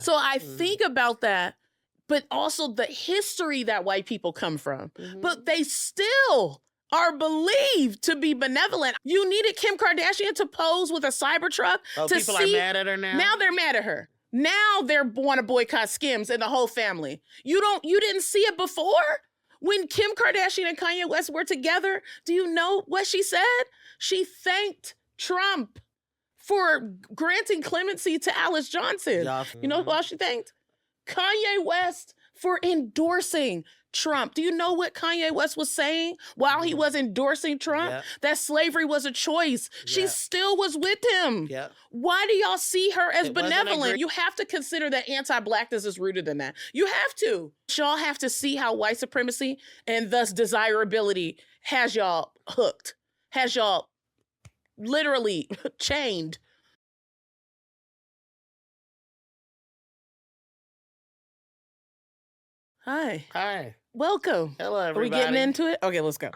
So I think about that, but also the history that white people come from. But they still are believed to be benevolent. You needed Kim Kardashian to pose with a Cybertruck to people see. Are mad at her now? Now they're mad at her. Now they want to boycott Skims and the whole family. You didn't see it before? When Kim Kardashian and Kanye West were together, do you know what she said? She thanked Trump for granting clemency to Alice Johnson. You know who else she thanked? Kanye West for endorsing Trump. Do you know what Kanye West was saying while he was endorsing Trump? Yep. That slavery was a choice. She still was with him. Yep. Why do y'all see her as benevolent? You have to consider that anti-blackness is rooted in that. You have to. Y'all have to see how white supremacy and thus desirability has y'all hooked, has y'all literally chained. Hi. Welcome. Hello, everybody. Are we getting into it? Okay, let's go.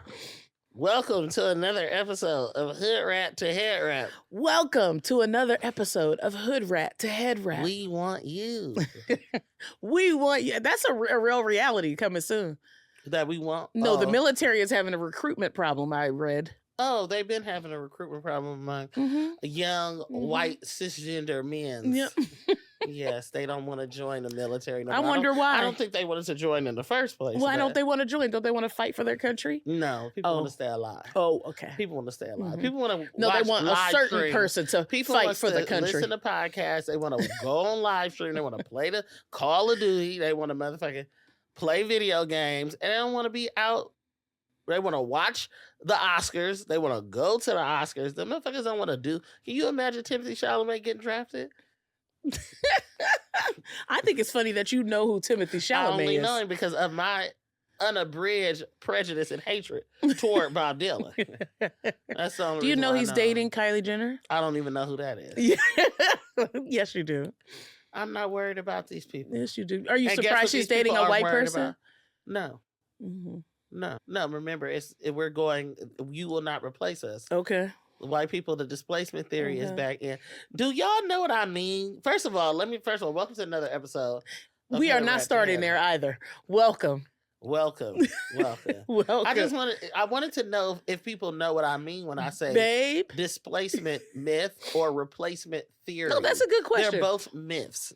Welcome to another episode of Hood Rat to Head Rat. Welcome to another episode of Hood Rat to Head Rat. We want you. We want you. That's a real reality coming soon. That we want? No, the military is having a recruitment problem, I read. Oh, they've been having a recruitment problem among young, white, cisgender men. Yep. Yes, they don't want to join the military. No, I wonder why. I don't think they wanted to join in the first place. Why don't they want to join? Don't they want to fight for their country? No, people want to stay alive. Oh, okay. People want to stay alive. People want to No, they want a certain stream. person to fight for the country. Listen to podcasts. They want to go on live stream. They want to play the Call of Duty. They want to motherfucking play video games. And they don't want to be out. They want to watch the Oscars. They want to go to the Oscars. The motherfuckers don't want to do. Can you imagine Timothy Chalamet getting drafted? I think it's funny that you know who Timothy Chalamet is. I only know him because of my unabridged prejudice and hatred toward Bob Dylan. That's the only Do you reason know why he's dating Kylie Jenner? I don't even know who that is. Yes, you do. I'm not worried about these people. Yes, you do. Are you surprised she's dating a white person? No. No. Remember, we're going. You will not replace us. Okay. White people, the displacement theory is back in. Do y'all know what I mean? First of all, welcome to another episode. We are not starting there either. Welcome. Welcome. I wanted to know if people know what I mean when I say displacement myth or replacement theory. No, that's a good question. They're both myths.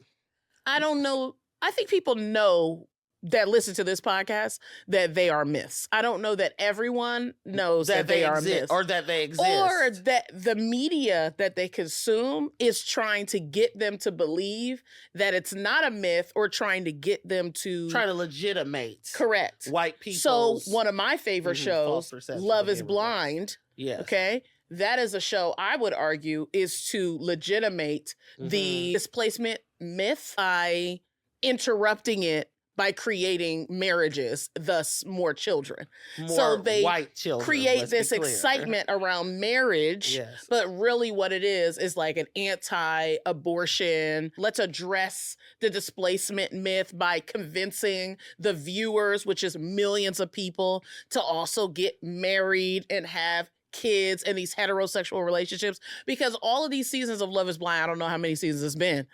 I don't know. I think people know that listen to this podcast that they are myths. I don't know that everyone knows that they are myths. Or that they exist. Or that the media that they consume is trying to get them to believe that it's not a myth or trying to get them to... Trying to legitimate. Correct. White people. So one of my favorite shows, Love is Blind. Yes. Okay? That is a show I would argue is to legitimate the displacement myth by interrupting it by creating marriages, thus more children. So they white children, create this excitement around marriage, but really what it is like an anti-abortion. Let's address the displacement myth by convincing the viewers, which is millions of people, to also get married and have kids and these heterosexual relationships. Because all of these seasons of Love is Blind, I don't know how many seasons it's been,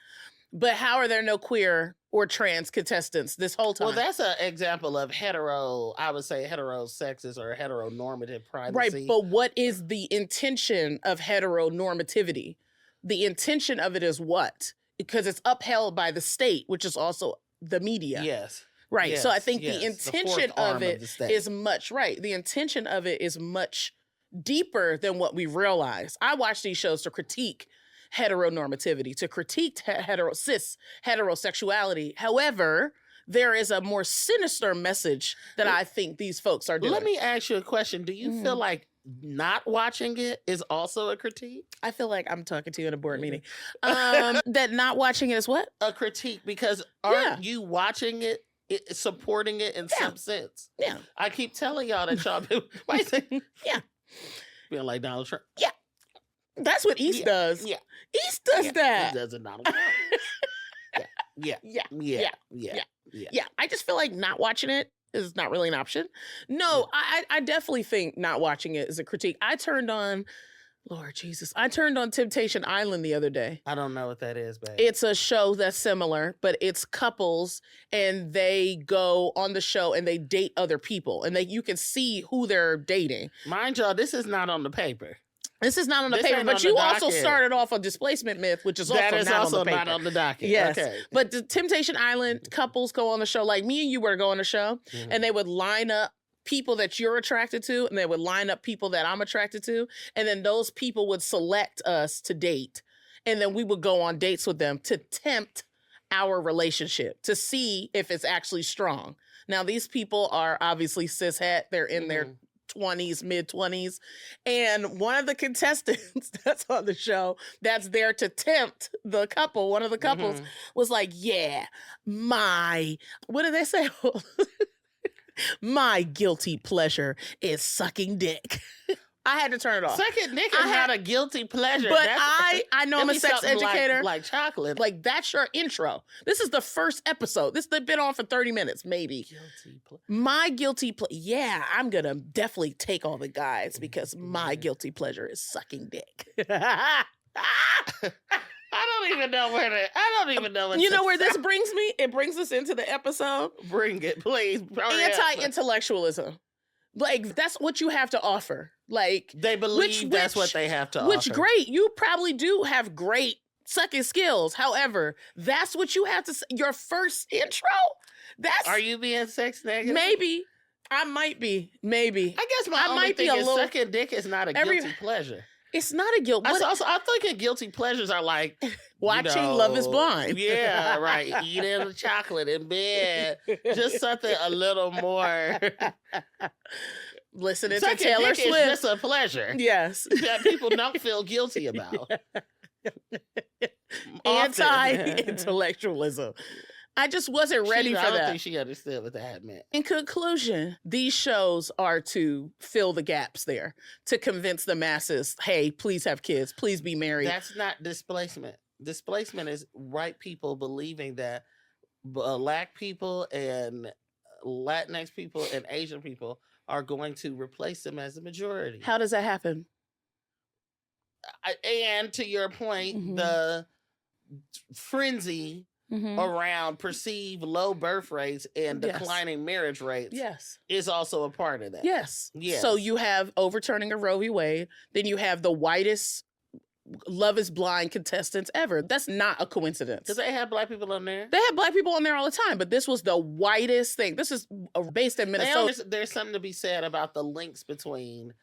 but how are there no queer or trans contestants this whole time? Well, that's an example of heterosexist or heteronormative privacy. Right, but what is the intention of heteronormativity? The intention of it is what? Because it's upheld by the state, which is also the media. Yes. Right, yes, so I think the intention of it is much, the intention of it is much deeper than what we realize. I watch these shows to critique heteronormativity, to critique cis heterosexuality. However, there is a more sinister message that I think these folks are doing. Let me ask you a question. Do you feel like not watching it is also a critique? I feel like I'm talking to you in a board meeting. That not watching it is what? A critique, because aren't you watching it, supporting it in some sense? Yeah. I keep telling y'all that y'all do. Being like Donald Trump. Yeah. That's what East does. Yeah. East does that. He does it Donald Trump. Yeah. I just feel like not watching it is not really an option. No, I definitely think not watching it is a critique. I turned on Lord Jesus. I turned on Temptation Island the other day. I don't know what that is, babe. It's a show that's similar, but it's couples and they go on the show and they date other people and you can see who they're dating. Mind y'all, this is not on the paper. This is not on the paper, but you also started off a displacement myth, which is also not on the paper. Yes. Okay. But the Temptation Island couples go on the show, like me and you were to go on the show, and they would line up people that you're attracted to, and they would line up people that I'm attracted to, and then those people would select us to date, and then we would go on dates with them to tempt our relationship, to see if it's actually strong. Now, these people are obviously cishet. They're in their 20s, mid-20s. And one of the contestants that's on the show that's there to tempt the couple, one of the couples, was like, yeah, what did they say? My guilty pleasure is sucking dick. I had to turn it off. Sucking dick is not a guilty pleasure. But I know I'm a sex educator. Like chocolate. Like, that's your intro. This is the first episode. This has been on for 30 minutes, maybe. My guilty pleasure. Yeah, I'm going to definitely take all the guys because my guilty pleasure is sucking dick. I don't even know what you know where this brings me? It brings us into the episode. Bring it, please. Anti-intellectualism. Like, that's what you have to offer. Like, they believe that's what they have to offer. Which, great. You probably do have great sucking skills. However, that's what you have to say. Your first intro? Are you being sex negative? Maybe. I might be. Maybe. I guess my only thing is sucking dick is not a guilty pleasure. It's not a guilt. I think guilty pleasures are like watching Love is Blind. Yeah, right. Eating chocolate in bed. Just something a little more. Listening to Taylor Swift. It's just a pleasure. Yes. That people don't feel guilty about. Anti-intellectualism. I just wasn't ready for that. I don't think she understood what that meant. In conclusion, these shows are to fill the gaps there, to convince the masses, hey, please have kids, please be married. That's not displacement. Displacement is white people believing that Black people and Latinx people and Asian people are going to replace them as the majority. How does that happen? And to your point, the frenzy around perceived low birth rates and declining marriage rates is also a part of that. Yes. So you have overturning of Roe v. Wade, then you have the whitest Love is Blind contestants ever. That's not a coincidence. Because they have Black people on there. They have Black people on there all the time, but this was the whitest thing. This is based in Minnesota. There's something to be said about the links between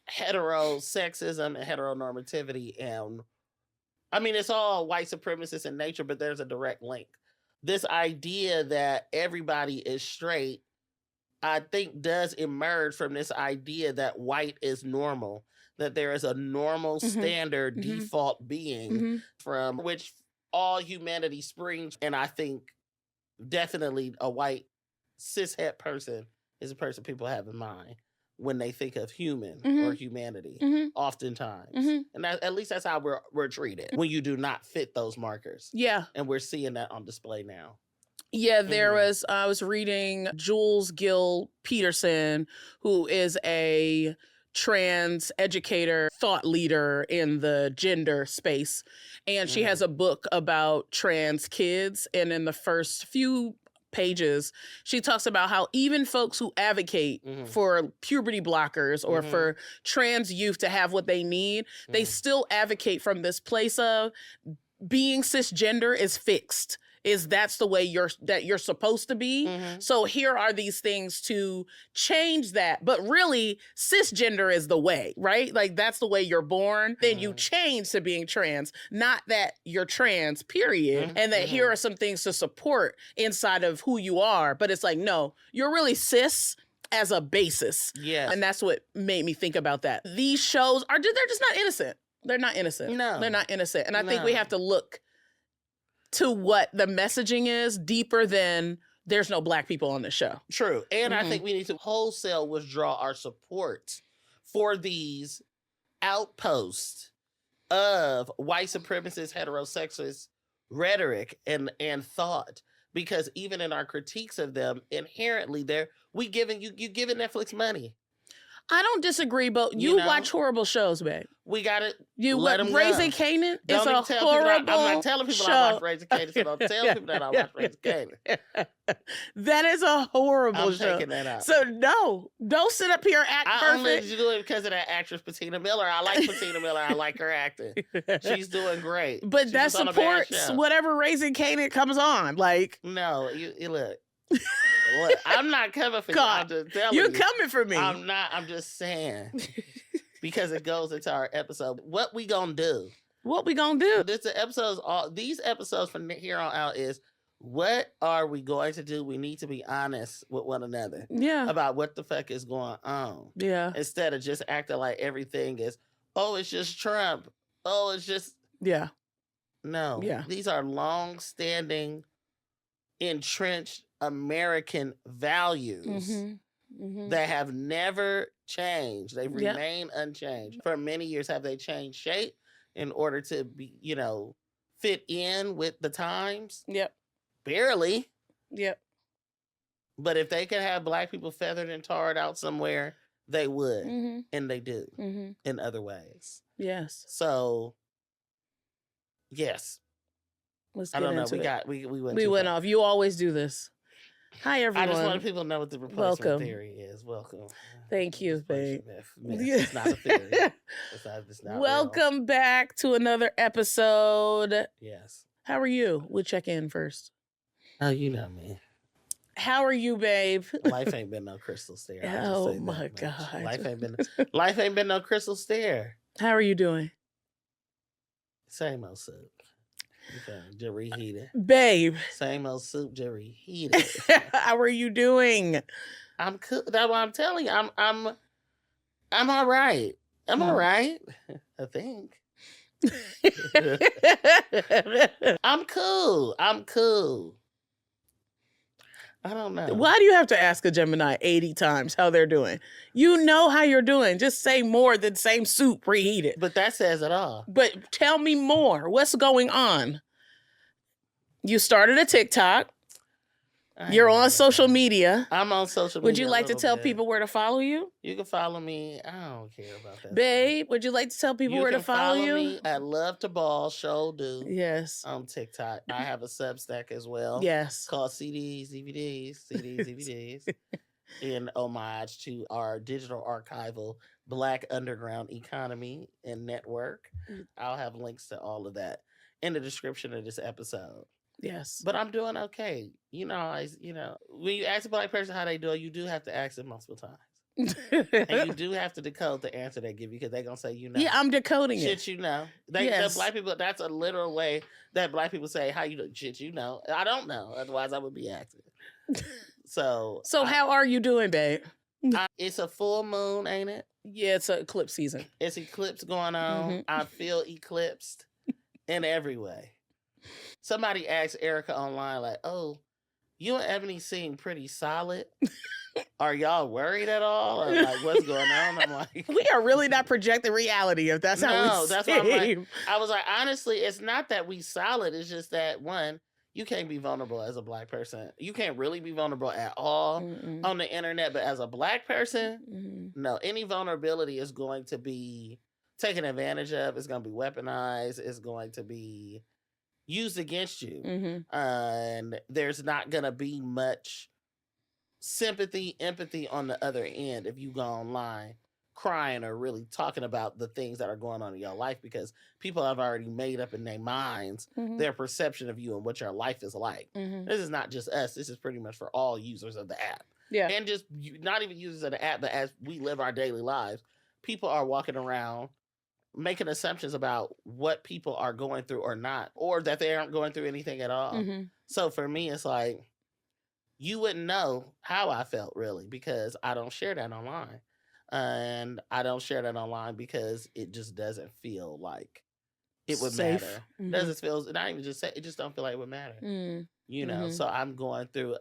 heterosexism and heteronormativity, and I mean, it's all white supremacist in nature, but there's a direct link. This idea that everybody is straight, I think, does emerge from this idea that white is normal, that there is a normal standard default being from which all humanity springs. And I think definitely a white cishet person is a person people have in mind when they think of human or humanity, oftentimes. And at least that's how we're treated when you do not fit those markers. Yeah. And we're seeing that on display now. Yeah, I was reading Jules Gill Peterson, who is a trans educator, thought leader in the gender space. And she has a book about trans kids. And in the first few pages, she talks about how even folks who advocate for puberty blockers or for trans youth to have what they need, they still advocate from this place of being cisgender is fixed. That's the way you're supposed to be. So here are these things to change that. But really, cisgender is the way, right? Like, that's the way you're born. Then you change to being trans, not that you're trans, period. And that here are some things to support inside of who you are. But it's like, no, you're really cis as a basis. Yes. And that's what made me think about that. These shows they're just not innocent. They're not innocent. No. They're not innocent. And I think we have to look to what the messaging is deeper than there's no Black people on the show. True. And I think we need to wholesale withdraw our support for these outposts of white supremacist, heterosexist rhetoric and thought. Because even in our critiques of them, inherently you giving Netflix money. I don't disagree, but you watch horrible shows, babe. We got it. Raising Kanan is a horrible I'm not telling people I watch Raising Kanan, so don't tell people that I watch Raising Kanan. That is a horrible show. I'm taking that out. So no, don't sit up here and act perfect. I only do it because of that actress Patina Miller. I like Patina Miller. I like her acting. She's doing great. But that supports whatever Raising Kanan comes on. Like, no, you look. Look, I'm not coming for God, you. I'm just telling you. You're coming for me. I'm not. I'm just saying. Because it goes into our episode. What we gonna do? What we gonna do? These episodes from here on out is what are we going to do? We need to be honest with one another. Yeah. About what the fuck is going on. Yeah. Instead of just acting like everything is, oh, it's just Trump. Oh, it's just. Yeah. No. Yeah. These are long-standing, entrenched American values that have never changed. They've remained unchanged. For many years, have they changed shape in order to be, fit in with the times? Yep. Barely. Yep. But if they could have Black people feathered and tarred out somewhere, they would. And they do in other ways. Yes. So, yes. Let's get into it. We went off. You always do this. Hi, everyone. I just want people to know what the replacement theory is. Welcome. Thank you, babe. It's not a theory. It's not Welcome real. back to another episode. Yes. How are you? We'll check in first. Oh, you know me. How are you, babe? Life ain't been no crystal stair. Oh my God. Life ain't been no crystal stair. How are you doing? Same old soup. Just reheated. Babe. Same old soup, just reheated. How are you doing? I'm cool. That's what I'm telling you. I'm all right. I'm all right. I think. I'm cool. I don't know. Why do you have to ask a Gemini 80 times how they're doing? You know how you're doing. Just say more than same soup reheated. But that says it all. But tell me more. What's going on? You started a TikTok. You're on social media. I'm on social media. Would you like to tell people where to follow you? You can follow me. I don't care about that. Babe, would you like to tell people where to follow you? Me at Love to Ball, show do. Yes. On TikTok. I have a Substack as well. Yes. Called CDs, in homage to our digital archival Black underground economy and network. I'll have links to all of that in the description of this episode. Yes. But I'm doing okay. When you ask a Black person how they do, you do have to ask them multiple times. And you do have to decode the answer they give you because they're going to say, Yeah, I'm decoding shit, it. The Black people, that's a literal way that Black people say, how you do shit, I don't know. Otherwise, I would be asking. So how are you doing, babe? It's a full moon, ain't it? Yeah, it's an eclipse season. It's eclipse going on. I feel eclipsed in every way. Somebody asked Erica online, like, oh, you and Ebony seem pretty solid. Are y'all worried at all? Or like, what's going on? I'm like, we are really not projecting reality if that's how we that's what I'm like. I was like, honestly, it's not that we solid. It's just that, one, you can't be vulnerable as a Black person. You can't really be vulnerable at all on the internet. But as a Black person, no, any vulnerability is going to be taken advantage of. It's going to be weaponized. It's going to be used against you. And there's not going to be much sympathy, empathy on the other end if you go online crying or really talking about the things that are going on in your life, because people have already made up in their minds their perception of you and what your life is like. This is not just us. This is pretty much for all users of the app. Yeah. And just not even users of the app, but as we live our daily lives, people are walking around making assumptions about what people are going through or not, or that they aren't going through anything at all. So for me, it's like, you wouldn't know how I felt really, because I don't share that online. And I don't share that online because it just doesn't feel like it would safe. Matter. Doesn't feel, not even just say, it just don't feel like it would matter. So I'm going through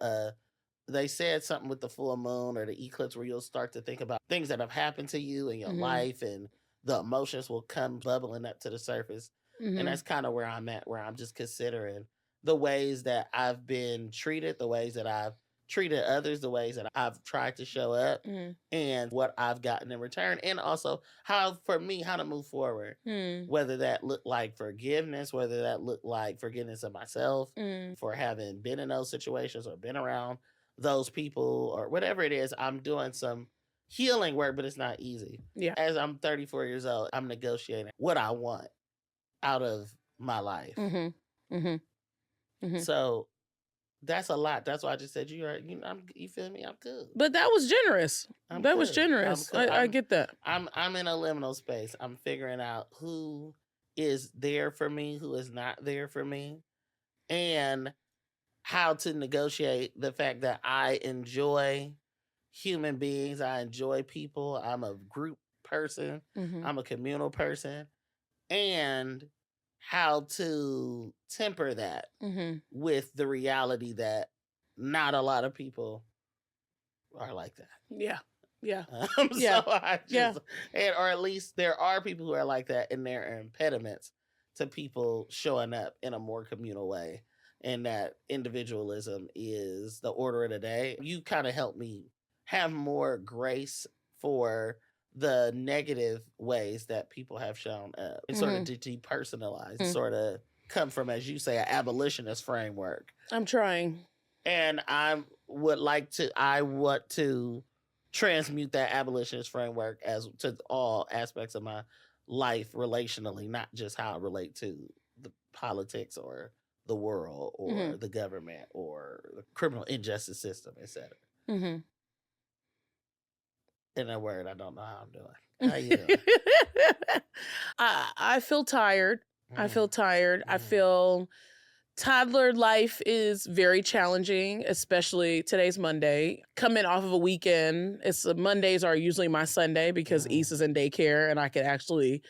they said something with the full moon or the eclipse where you'll start to think about things that have happened to you in your life, and the emotions will come bubbling up to the surface. And that's kind of where I'm at, where I'm just considering the ways that I've been treated, the ways that I've treated others, the ways that I've tried to show up, and what I've gotten in return, and also how to move forward. Whether that looked like forgiveness, whether that looked like forgiveness of myself for having been in those situations or been around those people or whatever it is. I'm doing some healing work, but it's not easy. Yeah. As I'm 34 years old, I'm negotiating what I want out of my life. So that's a lot. That's why I just said you feel me? I'm good. But that was generous. That was generous. I get that. I'm in a liminal space. I'm figuring out who is there for me, who is not there for me, and how to negotiate the fact that I enjoy human beings. I enjoy people. I'm a group person. I'm a communal person. And how to temper that with the reality that not a lot of people are like that. Yeah. Yeah. So or at least there are people who are like that, and there are impediments to people showing up in a more communal way. And that individualism is the order of the day. You kind of help me have more grace for the negative ways that people have shown up. It's sort of depersonalized, sort of come from, as you say, an abolitionist framework. I'm trying. And I want to transmute that abolitionist framework as to all aspects of my life relationally, not just how I relate to the politics or the world or the government or the criminal injustice system, etc. In a word, I don't know how I'm doing. How you doing? I feel tired. I feel tired. I feel toddler life is very challenging, especially today's Monday. Coming off of a weekend, Mondays are usually my Sunday because East is in daycare and I can actually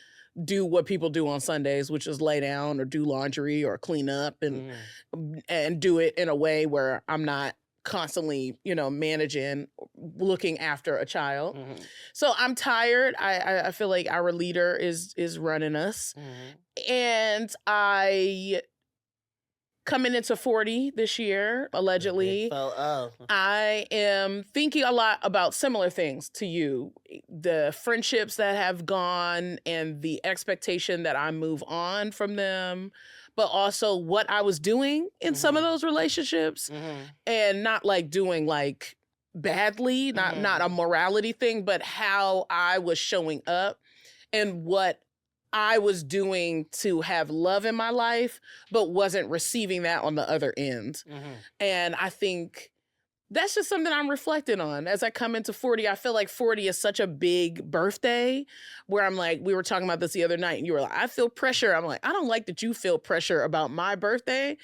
do what people do on Sundays, which is lay down or do laundry or clean up and do it in a way where I'm not constantly, managing, looking after a child. So I'm tired. I feel like our leader is running us. And I coming into 40 this year, allegedly. I am thinking a lot about similar things to you. The friendships that have gone and the expectation that I move on from them, but also what I was doing in some of those relationships and not like doing like badly, not a morality thing, but how I was showing up and what I was doing to have love in my life, but wasn't receiving that on the other end. And I think that's just something I'm reflecting on as I come into 40. I feel like 40 is such a big birthday where I'm like, we were talking about this the other night and you were like, I feel pressure. I'm like, I don't like that you feel pressure about my birthday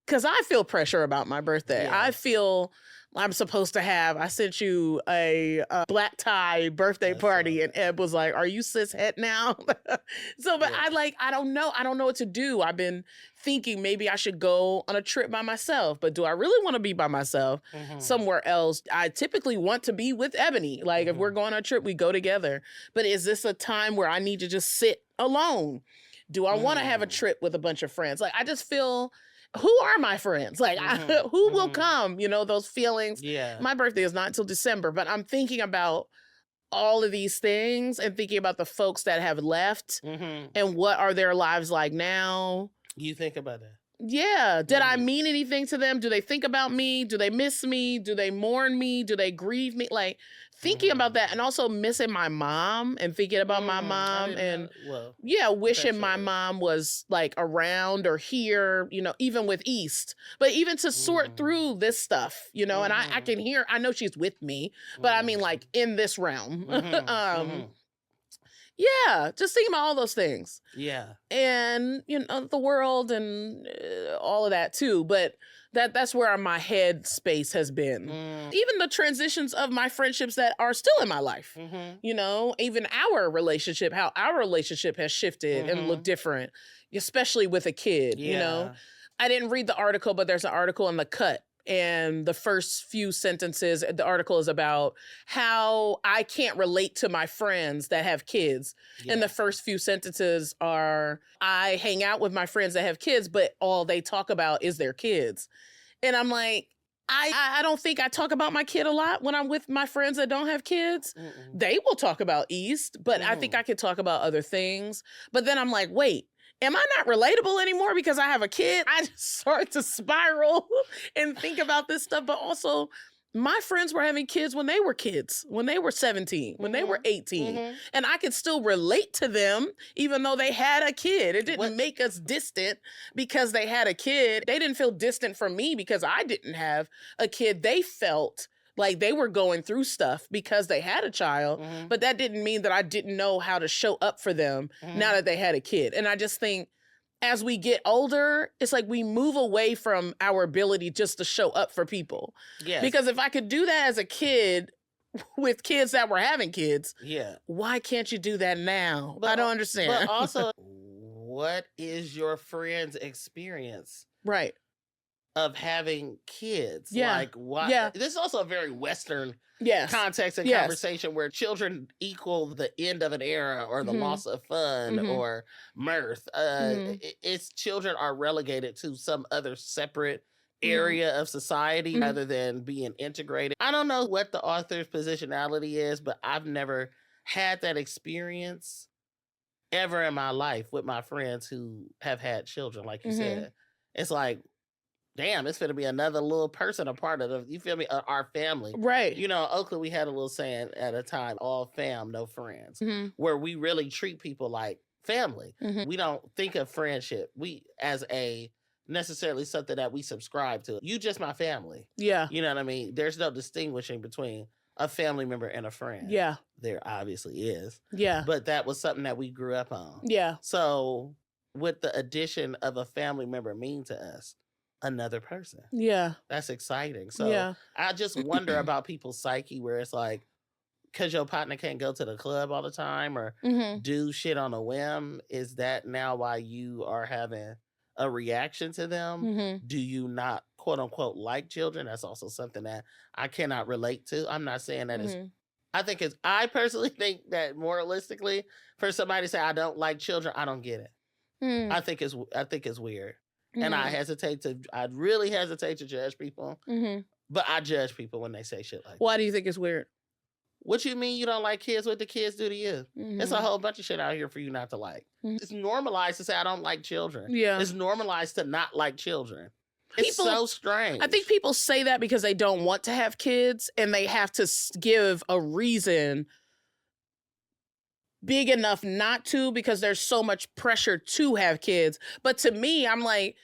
because I feel pressure about my birthday. I feel I'm supposed to have, I sent you a black tie birthday party and Eb was like, are you cis het now? I don't know. I don't know what to do. I've been thinking maybe I should go on a trip by myself, but do I really want to be by myself somewhere else? I typically want to be with Ebony. Like if we're going on a trip, we go together. But is this a time where I need to just sit alone? Do I want to have a trip with a bunch of friends? Like I just feel, who are my friends? Like, who will come? Those feelings. Yeah. My birthday is not until December, but I'm thinking about all of these things and thinking about the folks that have left and what are their lives like now. You think about that? Yeah. Did I mean anything to them? Do they think about me? Do they miss me? Do they mourn me? Do they grieve me? Like thinking about that and also missing my mom and thinking about my mom and wishing my mom was like around or here, even with East, but even to sort through this stuff, and I can hear, I know she's with me, but I mean like in this realm. Yeah, just thinking about all those things. Yeah. And, the world and all of that too. But that's where my head space has been. Even the transitions of my friendships that are still in my life. Even our relationship, how our relationship has shifted and looked different, especially with a kid, I didn't read the article, but there's an article in The Cut. And the first few sentences, the article is about how I can't relate to my friends that have kids. Yeah. And the first few sentences are, I hang out with my friends that have kids, but all they talk about is their kids. And I'm like, I don't think I talk about my kid a lot when I'm with my friends that don't have kids. Mm-mm. They will talk about East, but I think I could talk about other things. But then I'm like, wait, am I not relatable anymore because I have a kid? I just start to spiral and think about this stuff. But also, my friends were having kids when they were kids, when they were 17, when they were 18. And I could still relate to them even though they had a kid. It didn't make us distant because they had a kid. They didn't feel distant from me because I didn't have a kid. They felt like they were going through stuff because they had a child, but that didn't mean that I didn't know how to show up for them now that they had a kid. And I just think as we get older, it's like we move away from our ability just to show up for people. Yes. Because if I could do that as a kid with kids that were having kids, why can't you do that now? But I don't understand. But also, what is your friend's experience? Right. Of having kids. Yeah. Like, why? Yeah. This is also a very Western context and conversation where children equal the end of an era or the loss of fun or mirth. It's children are relegated to some other separate area of society rather than being integrated. I don't know what the author's positionality is, but I've never had that experience ever in my life with my friends who have had children, like you said. It's like, damn, it's going to be another little person a part of the, you feel me, our family. Right. You know, in Oakland, we had a little saying at a time, all fam, no friends, where we really treat people like family. We don't think of friendship as a necessarily something that we subscribe to. You just my family. Yeah. You know what I mean? There's no distinguishing between a family member and a friend. Yeah. There obviously is. Yeah. But that was something that we grew up on. Yeah. So what the addition of a family member mean to us? Another person. Yeah. That's exciting. So I just wonder about people's psyche where it's like, because your partner can't go to the club all the time or do shit on a whim, is that now why you are having a reaction to them? Do you not, quote unquote, like children? That's also something that I cannot relate to. I'm not saying that I personally think that moralistically, for somebody to say, I don't like children, I don't get it. I think it's weird. And I really hesitate to judge people. But I judge people when they say shit like that. Why do you think it's weird? What you mean you don't like kids? What the kids do to you? It's a whole bunch of shit out here for you not to like. It's normalized to say I don't like children. Yeah. It's normalized to not like children. It's so strange. I think people say that because they don't want to have kids and they have to give a reason big enough not to because there's so much pressure to have kids. But to me, I'm like,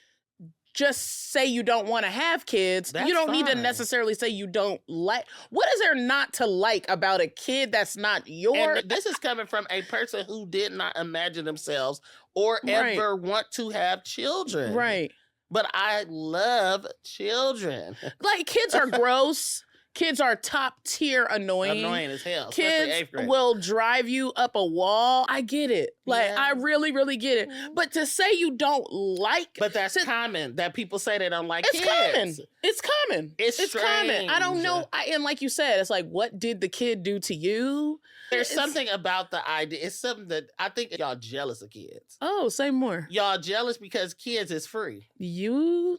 just say you don't want to have kids. You don't need to necessarily say you don't like. What is there not to like about a kid that's not yours? And this is coming from a person who did not imagine themselves or ever want to have children. Right. But I love children. Like, kids are gross. Kids are top tier annoying. Annoying as hell. Kids will drive you up a wall. I get it. Like, I really, really get it. But to say you don't like... But that's common, that people say they don't like kids. It's common. It's common. I don't know. And like you said, it's like, what did the kid do to you? There's something about the idea. It's something that I think y'all jealous of kids. Oh, say more. Y'all jealous because kids is free. And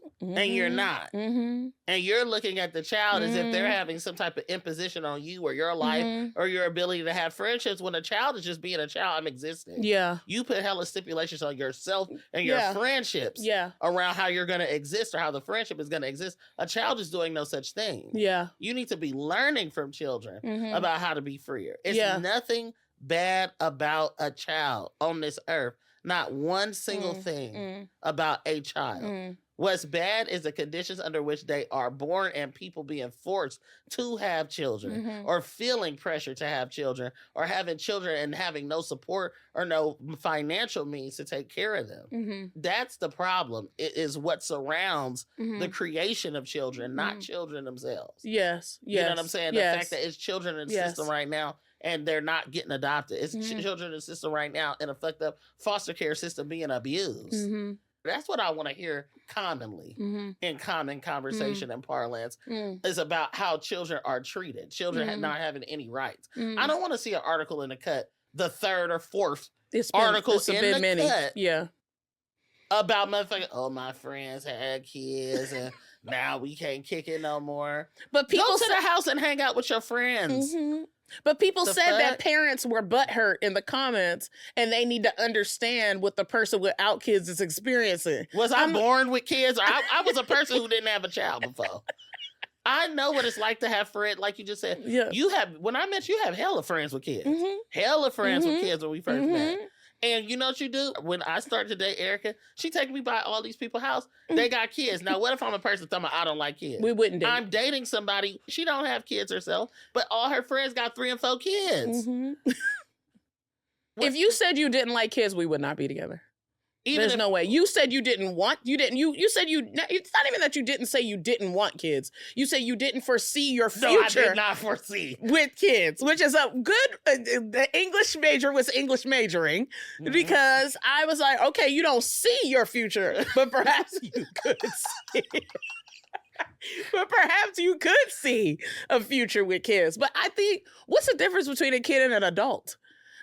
you're not. And you're looking at the child as if they're having some type of imposition on you or your life or your ability to have friendships when a child is just being a child. I'm existing. Yeah. You put hella stipulations on yourself and your friendships around how you're going to exist or how the friendship is going to exist. A child is doing no such thing. Yeah. You need to be learning from children about how to be freer. It's nothing bad about a child on this earth. Not one single thing about a child. What's bad is the conditions under which they are born and people being forced to have children or feeling pressure to have children or having children and having no support or no financial means to take care of them. That's the problem. It is what surrounds the creation of children, not children themselves. Yes. You know what I'm saying? The fact that it's children in the system right now and they're not getting adopted. It's children in the system right now in a fucked up foster care system being abused. That's what I want to hear commonly in common conversation and parlance is about how children are treated. Children not having any rights. I don't want to see an article in the cut, the third or fourth article in the cut. Yeah. About motherfucking, oh, my friends had kids and Now we can't kick it no more. But people go to the house and hang out with your friends. Mm-hmm. But people said that parents were butthurt in the comments, and they need to understand what the person without kids is experiencing. Was I born with kids? Or I was a person who didn't have a child before. I know what it's like to have friends, like you just said. Yeah. When I met you, have hella friends with kids. Mm-hmm. Hella friends with kids when we first met. And you know what you do? When I started to date Erica, she taking me by all these people's house. They got kids. Now, what if I'm a person telling me I don't like kids? We wouldn't date. I'm dating somebody. She don't have kids herself, but all her friends got 3 and 4 kids. If you said you didn't like kids, we would not be together. There's no way. You said you didn't want, you said it's not even that you didn't say you didn't want kids. You said you didn't foresee your future. No, I did not foresee. With kids, which is a good, the English major was English majoring because I was like, okay, you don't see your future, but perhaps you could see. But perhaps you could see a future with kids. But I think, what's the difference between a kid and an adult?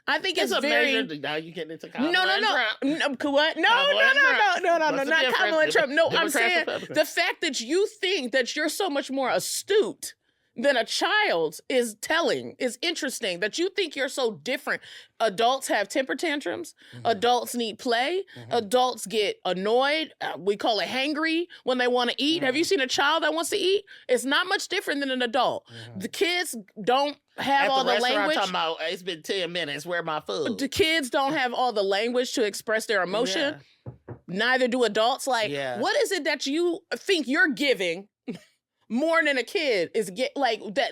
I think it's very. Now you getting into Kamala Trump. What? No, not Kamala Trump. No, I'm saying the fact that you think that you're so much more astute than a child is telling, is interesting. That you think you're so different. Adults have temper tantrums. Adults need play. Adults get annoyed. We call it hangry when they want to eat. Have you seen a child that wants to eat? It's not much different than an adult. The kids don't have all the language. Talking about, it's been 10 minutes. Where my food? The kids don't have all the language to express their emotion. Neither do adults. Like, what is it that you think you're giving more than a kid is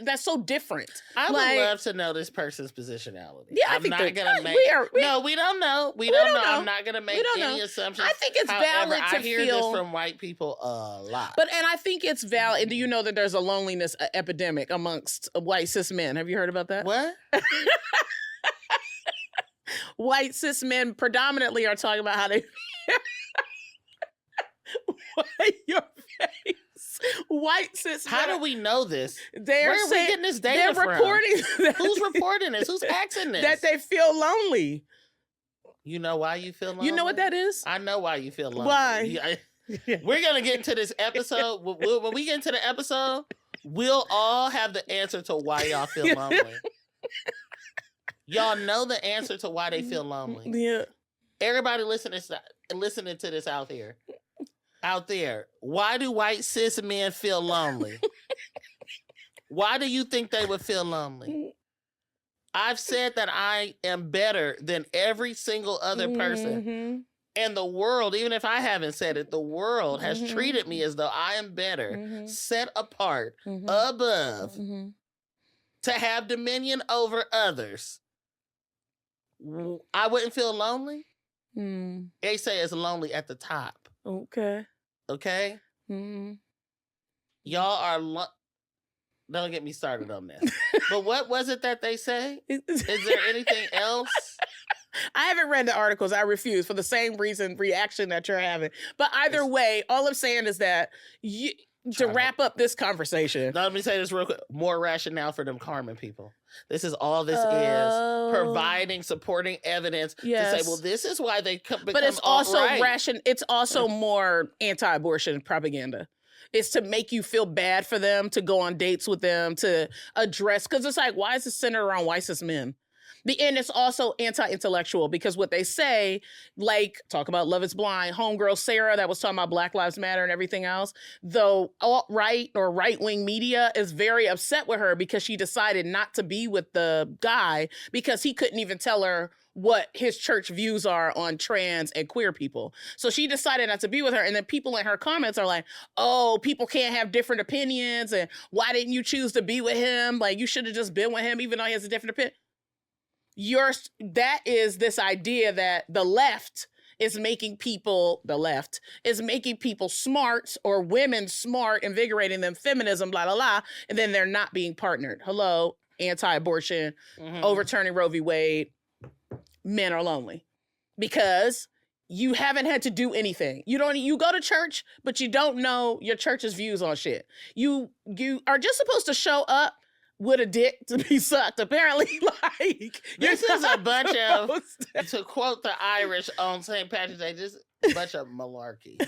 that's so different? I would love to know this person's positionality. Yeah, I'm not gonna make. No, we don't know. We don't know. I'm not gonna make any assumptions. I think it's valid to I hear feel this from white people a lot. And I think it's valid. Do you know that there's a loneliness epidemic amongst white cis men? Have you heard about that? What? White cis men predominantly are talking about how they. Your face. White cis. How do we know this? Where are we getting this data from? Reporting. Who's reporting this? Who's asking this? That they feel lonely. You know why you feel lonely? You know what that is? I know why you feel lonely. Why? We're gonna get into this episode. When we get into the episode, we'll all have the answer to why y'all feel lonely. Y'all know the answer to why they feel lonely. Yeah. Everybody listening to this out there, why do white cis men feel lonely? Why do you think they would feel lonely? I've said that I am better than every single other person. And the world, even if I haven't said it, the world has treated me as though I am better, set apart, above, to have dominion over others. I wouldn't feel lonely? They say it's lonely at the top. Okay? Y'all are... Don't get me started on this. But what was it that they say? Is there anything else? I haven't read the articles. I refuse for the same reaction that you're having. But either way, all I'm saying is that to wrap up this conversation. Now, let me say this real quick. More rationale for them Carmen people. This is all this is. Providing, supporting evidence to say, well, this is why they become But it's also right. It's also more anti-abortion propaganda. It's to make you feel bad for them, to go on dates with them, to address, because it's like, why is it centered around white cis men? And it's also anti-intellectual because what they say, like, talk about Love is Blind, homegirl Sarah that was talking about Black Lives Matter and everything else, though alt-right or right-wing media is very upset with her because she decided not to be with the guy because he couldn't even tell her what his church views are on trans and queer people. So she decided not to be with her. And then people in her comments are like, oh, people can't have different opinions. And why didn't you choose to be with him? Like, you should have just been with him even though he has a different opinion. That is this idea that the left is making people smart, or women smart, invigorating them, feminism, blah, blah, blah. And then they're not being partnered. Hello, anti-abortion, overturning Roe v. Wade. Men are lonely because you haven't had to do anything. You go to church, but you don't know your church's views on shit. You are just supposed to show up with a dick to be sucked. Apparently, like, this is a bunch of, to quote the Irish on St. Patrick's Day, bunch of malarkey.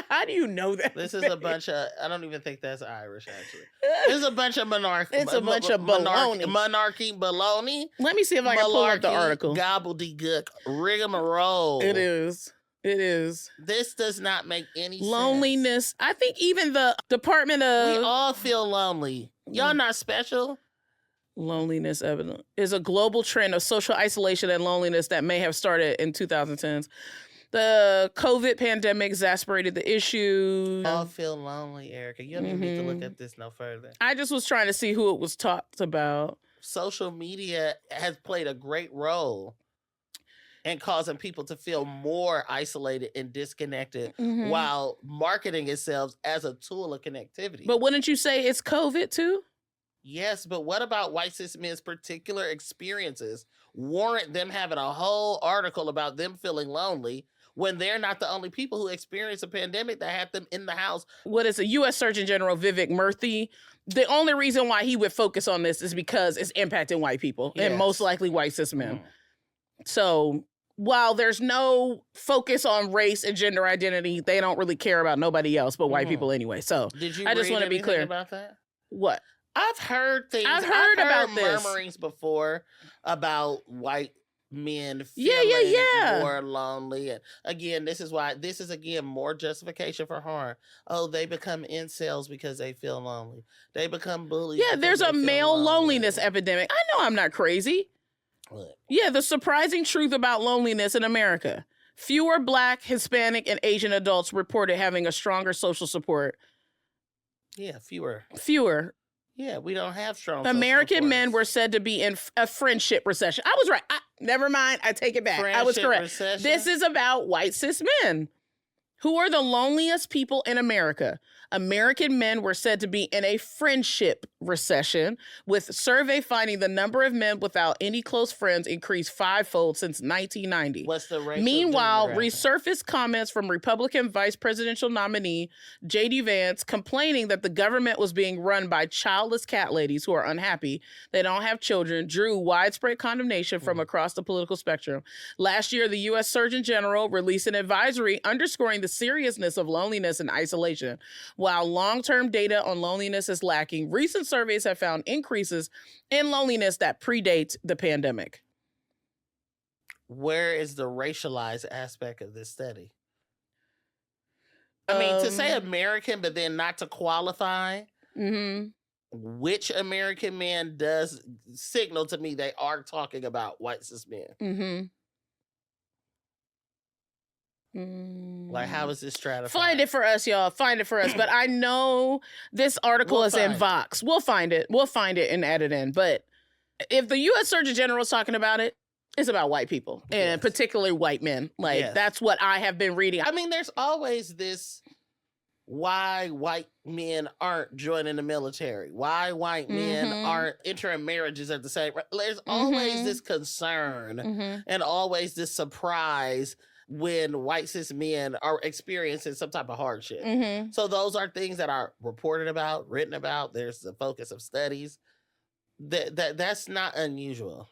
How do you know that? This is a bunch of, I don't even think that's Irish, actually. This is a bunch of monarchy. It's a bunch of baloney. Monarchy baloney. Let me see if I can pull up the article. Gobbledygook, rigmarole. It is. This does not make any Loneliness. sense. I think even the Department of... We all feel lonely. Y'all not special. Loneliness evident is a global trend of social isolation and loneliness that may have started in 2010s. The COVID pandemic exacerbated the issue. We all feel lonely, Erica. You don't even need to look at this no further. I just was trying to see who it was talked about. Social media has played a great role and causing people to feel more isolated and disconnected while marketing itself as a tool of connectivity. But wouldn't you say it's COVID too? Yes, but what about white cis men's particular experiences warrant them having a whole article about them feeling lonely when they're not the only people who experienced a pandemic that had them in the house? What is a U.S. Surgeon General Vivek Murthy? The only reason why he would focus on this is because it's impacting white people and most likely white cis men. So while there's no focus on race and gender identity, they don't really care about nobody else but white people anyway. So Did you I just want to be clear about that? What? I've heard things. I've heard about this. Murmurings before about white men feeling more lonely. And again, this is more justification for harm. Oh, they become incels because they feel lonely. They become bullies. Yeah, there's a male loneliness epidemic. I know I'm not crazy. What? Yeah, the surprising truth about loneliness in America. Fewer Black, Hispanic, and Asian adults reported having a stronger social support. Yeah, fewer. Yeah, we don't have strong American men were said to be in a friendship recession. I was right. Never mind. I take it back. I was correct. Recession? This is about white cis men. Who are the loneliest people in America? American men were said to be in a friendship recession, with survey finding the number of men without any close friends increased fivefold since 1990. What's the rate? Meanwhile, resurfaced comments from Republican vice presidential nominee J.D. Vance complaining that the government was being run by childless cat ladies who are unhappy they don't have children drew widespread condemnation from across the political spectrum. Last year, the U.S. Surgeon General released an advisory underscoring the seriousness of loneliness and isolation. While long-term data on loneliness is lacking, recent surveys have found increases in loneliness that predate the pandemic. Where is the racialized aspect of this study? I mean, to say American, but then not to qualify which American man does signal to me they are talking about white cis men. Like, how is this stratified? Find it for us, y'all. Find it for us. But I know this article is in Vox. We'll find it. We'll find it and add it in. But if the U.S. Surgeon General is talking about it, it's about white people, and particularly white men. Like, that's what I have been reading. I mean, there's always this why white men aren't joining the military, why white men aren't entering marriages at the same. There's always this concern and always this surprise when white cis men are experiencing some type of hardship. So those are things that are reported about, written about. There's the focus of studies. That's not unusual.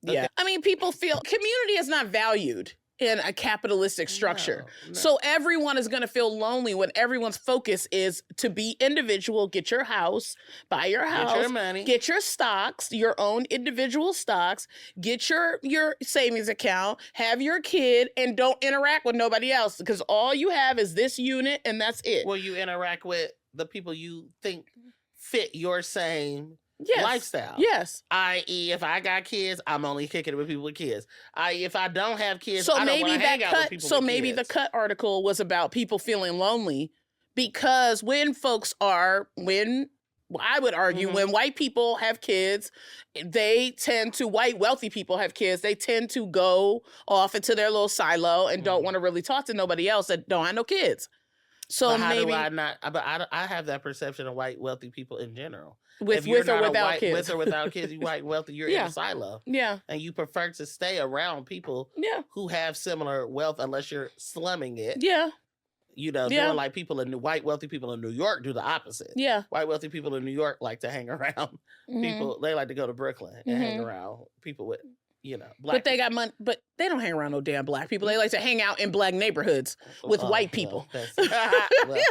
Okay. Yeah. I mean, people feel community is not valued in a capitalistic structure. No. So everyone is going to feel lonely when everyone's focus is to be individual, get your house, buy your house, get your money, get your stocks, your own individual stocks, get your savings account, have your kid, and don't interact with nobody else because all you have is this unit and that's it. Well, you interact with the people you think fit your same lifestyle. Yes. I.e., if I got kids, I'm only kicking it with people with kids. I.e., if I don't have kids, so I don't maybe want to hang out with people so with maybe kids. the cut article was about people feeling lonely because when I would argue when white people have kids, white wealthy people have kids, they tend to go off into their little silo and don't want to really talk to nobody else that don't have no kids. So but how maybe do I not? But I have that perception of white wealthy people in general. With or without kids. With or without kids, you white wealthy, you're in a silo. Yeah. And you prefer to stay around people who have similar wealth unless you're slumming it. Yeah. You know, doing like white wealthy people in New York do the opposite. Yeah. White wealthy people in New York like to hang around people. They like to go to Brooklyn and hang around people with black but they got money, but they don't hang around no damn black people. They like to hang out in black neighborhoods with white people. Well,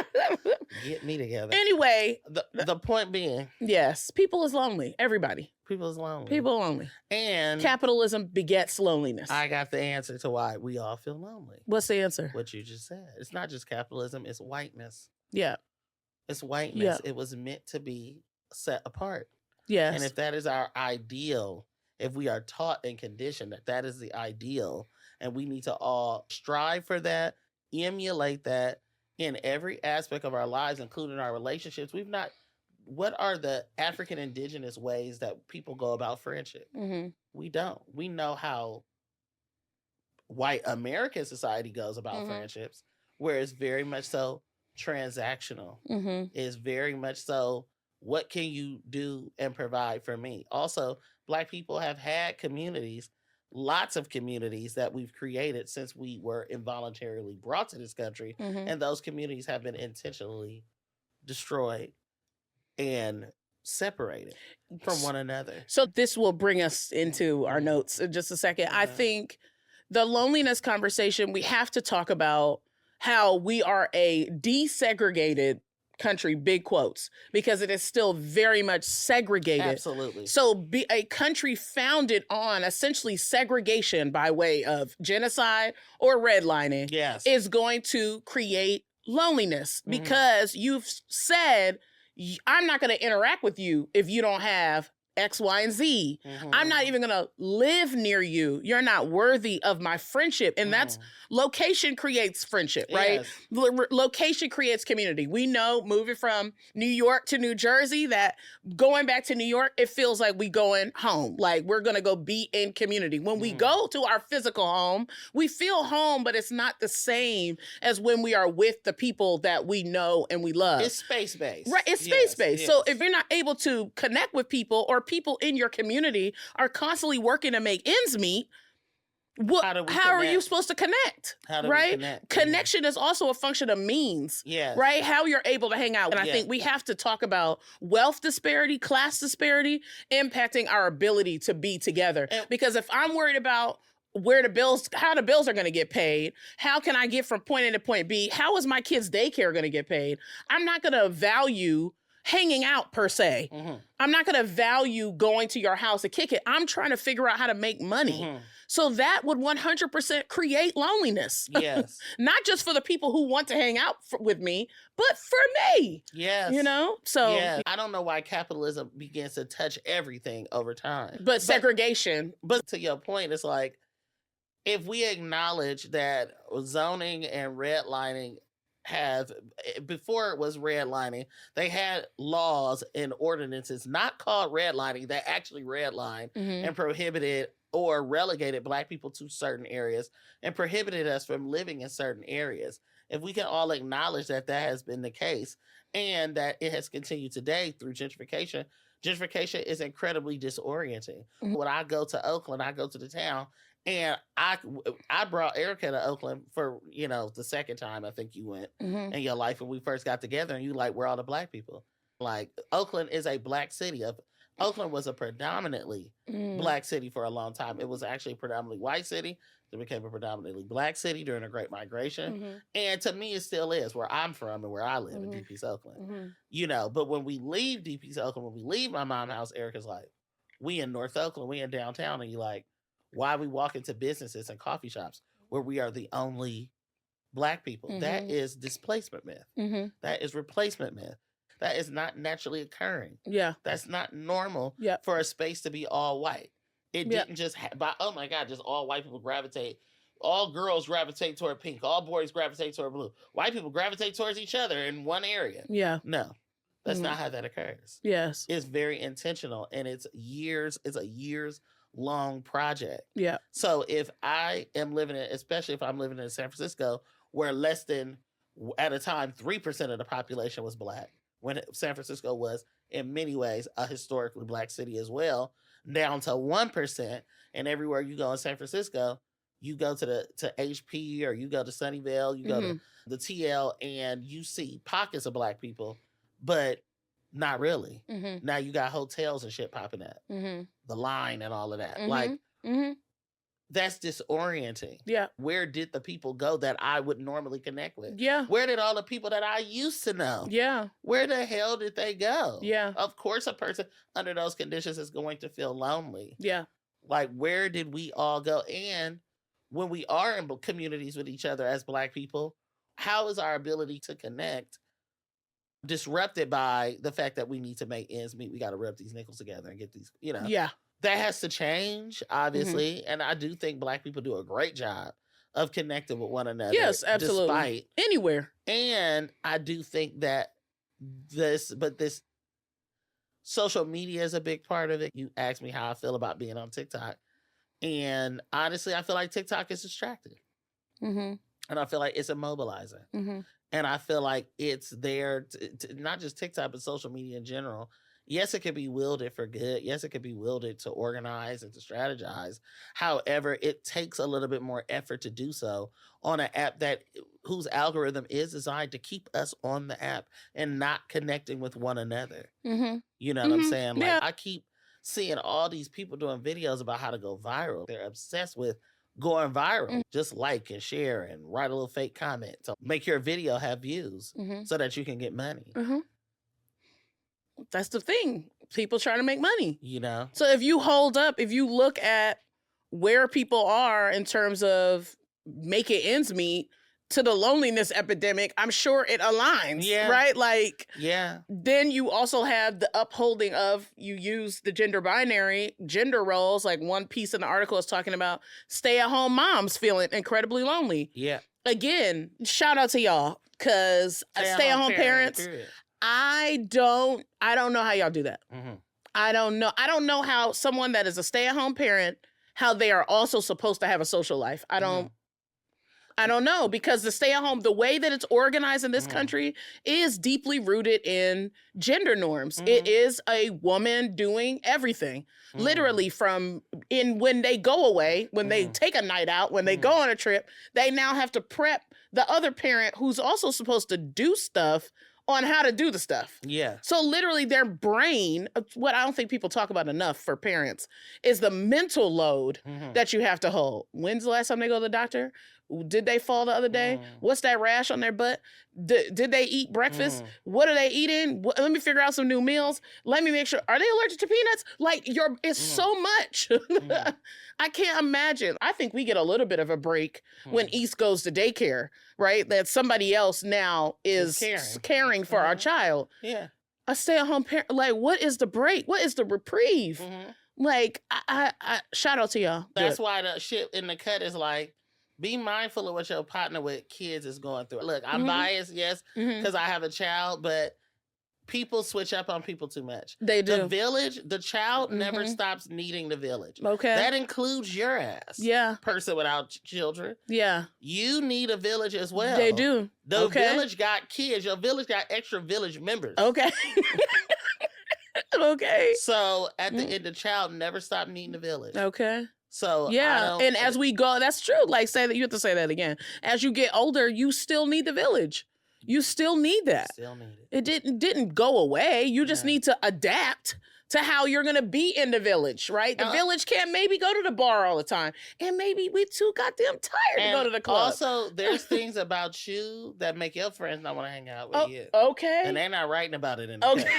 get me together. Anyway. The point being. Yes, people is lonely. Everybody. People is lonely. People lonely. And capitalism begets loneliness. I got the answer to why we all feel lonely. What's the answer? What you just said. It's not just capitalism, it's whiteness. Yeah. It's whiteness. Yeah. It was meant to be set apart. Yes. And if that is our ideal, if we are taught and conditioned that that is the ideal, and we need to all strive for that, emulate that in every aspect of our lives, including our relationships. What are the African indigenous ways that people go about friendship? Mm-hmm. We don't. We know how white American society goes about friendships, where it's very much so transactional. It's very much so, what can you do and provide for me? Also, Black people have had communities, lots of communities that we've created since we were involuntarily brought to this country. And those communities have been intentionally destroyed and separated from one another. So this will bring us into our notes in just a second. I think the loneliness conversation, we have to talk about how we are a desegregated country, big quotes, because it is still very much segregated. Absolutely. So be a country founded on essentially segregation by way of genocide or redlining is going to create loneliness because you've said, I'm not going to interact with you if you don't have X, Y, and Z. I'm not even going to live near you. You're not worthy of my friendship. And that's location creates friendship, right? Location creates community. We know moving from New York to New Jersey that going back to New York, it feels like we going home. Like we're going to go be in community. When we go to our physical home, we feel home, but it's not the same as when we are with the people that we know and we love. It's space-based. Right, it's space-based. Yes. So if you're not able to connect with people or people in your community are constantly working to make ends meet, how are you supposed to connect? How do we connect? Connection is also a function of means, right? How you're able to hang out. And I think we have to talk about wealth disparity, class disparity, impacting our ability to be together. Because if I'm worried about how the bills are going to get paid, how can I get from point A to point B? How is my kid's daycare going to get paid? I'm not going to value hanging out per se. I'm not going to value going to your house to kick it. I'm trying to figure out how to make money. So that would 100% create loneliness. Yes. Not just for the people who want to hang out with me, but for me. Yes. You know? So I don't know why capitalism begins to touch everything over time. But segregation. But to your point, it's like, if we acknowledge that zoning and redlining before it was redlining, they had laws and ordinances not called redlining that actually redlined and prohibited or relegated Black people to certain areas and prohibited us from living in certain areas. If we can all acknowledge that that has been the case and that it has continued today through gentrification is incredibly disorienting. When I go to Oakland, I go to the town, and I brought Erica to Oakland for, the second time I think you went in your life when we first got together, and you like, where are all the Black people? Like, Oakland is a Black city. Oakland was a predominantly Black city for a long time. It was actually a predominantly white city. It became a predominantly Black city during the Great Migration. And to me, it still is where I'm from and where I live in Deep East Oakland. But when we leave Deep East Oakland, when we leave my mom's house, Erica's like, we in North Oakland, we in downtown. And you're like, why we walk into businesses and coffee shops where we are the only Black people? That is displacement myth. That is replacement myth. That is not naturally occurring. That's not normal for a space to be all white. It didn't just, oh my God, just all white people gravitate. All girls gravitate toward pink. All boys gravitate toward blue. White people gravitate towards each other in one area. No, that's not how that occurs. Yes. It's very intentional, and it's a years long project. So if I am living especially if I'm living in San Francisco, where less than, at a time, 3% of the population was Black, when San Francisco was in many ways a historically Black city as well, down to 1%. And everywhere you go in San Francisco, you go to HP, or you go to Sunnyvale, you go to the TL, and you see pockets of Black people, but not really. Now you got hotels and shit popping up, the Line and all of that. that's disorienting. Yeah. Where did the people go that I would normally connect with? Yeah. Where did all the people that I used to know? Yeah. Where the hell did they go? Yeah. Of course, a person under those conditions is going to feel lonely. Yeah. Like, where did we all go? And when we are in communities with each other as Black people, how is our ability to connect disrupted by the fact that we need to make ends meet? We got to rub these nickels together and get these, Yeah. That has to change, obviously. Mm-hmm. And I do think Black people do a great job of connecting with one another. Yes, absolutely. Despite anywhere. And I do think that this social media is a big part of it. You asked me how I feel about being on TikTok. And honestly, I feel like TikTok is distracting. Mm-hmm. And I feel like it's immobilizer. Mm-hmm. And I feel like it's there, to, not just TikTok, but social media in general. Yes, it can be wielded for good. Yes, it can be wielded to organize and to strategize. However, it takes a little bit more effort to do so on an app whose algorithm is designed to keep us on the app and not connecting with one another. Mm-hmm. You know what I'm saying? Like, I keep seeing all these people doing videos about how to go viral. They're obsessed with going viral. Mm-hmm. Just like and share and write a little fake comment to make your video have views so that you can get money. Mm-hmm. That's the thing. People trying to make money. So if you look at where people are in terms of making ends meet to the loneliness epidemic, I'm sure it aligns, right? Like, then you also have the upholding of, you use the gender roles. Like, one piece in the article is talking about stay-at-home moms feeling incredibly lonely. Yeah. Again, shout out to y'all, because stay-at-home parents, I don't know how y'all do that. Mm-hmm. I don't know how someone that is a stay-at-home parent, how they are also supposed to have a social life. I don't know, because the way that it's organized in this country is deeply rooted in gender norms. Mm-hmm. It is a woman doing everything, literally, when they go away, when they take a night out, when they go on a trip, they now have to prep the other parent who's also supposed to do stuff on how to do the stuff. Yeah. So literally their brain, what I don't think people talk about enough for parents, is the mental load that you have to hold. When's the last time they go to the doctor? Did they fall the other day? What's that rash on their butt? Did they eat breakfast? What are they eating? Let me figure out some new meals. Let me make sure. Are they allergic to peanuts? Like, it's so much. I can't imagine. I think we get a little bit of a break when East goes to daycare, right? That somebody else now is caring for our child. Yeah. A stay-at-home parent, like, what is the break? What is the reprieve? Like, I shout out to y'all. That's why the shit in the cut is like, be mindful of what your partner with kids is going through. Look, I'm biased, yes, because I have a child, but people switch up on people too much. They do. The child never stops needing the village. Okay. That includes your ass. Yeah. Person without children. Yeah. You need a village as well. They do. The village got kids. Your village got extra village members. Okay. Okay. So at the end, the child never stopped needing the village. Okay. So and as we go, that's true. Like, you have to say that again. As you get older, you still need the village. You still need that. Still need it. It didn't go away. You just need to adapt to how you're gonna be in the village, right? The village can't maybe go to the bar all the time, and maybe we too goddamn tired to go to the club. Also, there's things about you that make your friends not want to hang out with you. Okay. And they're not writing about it in the text.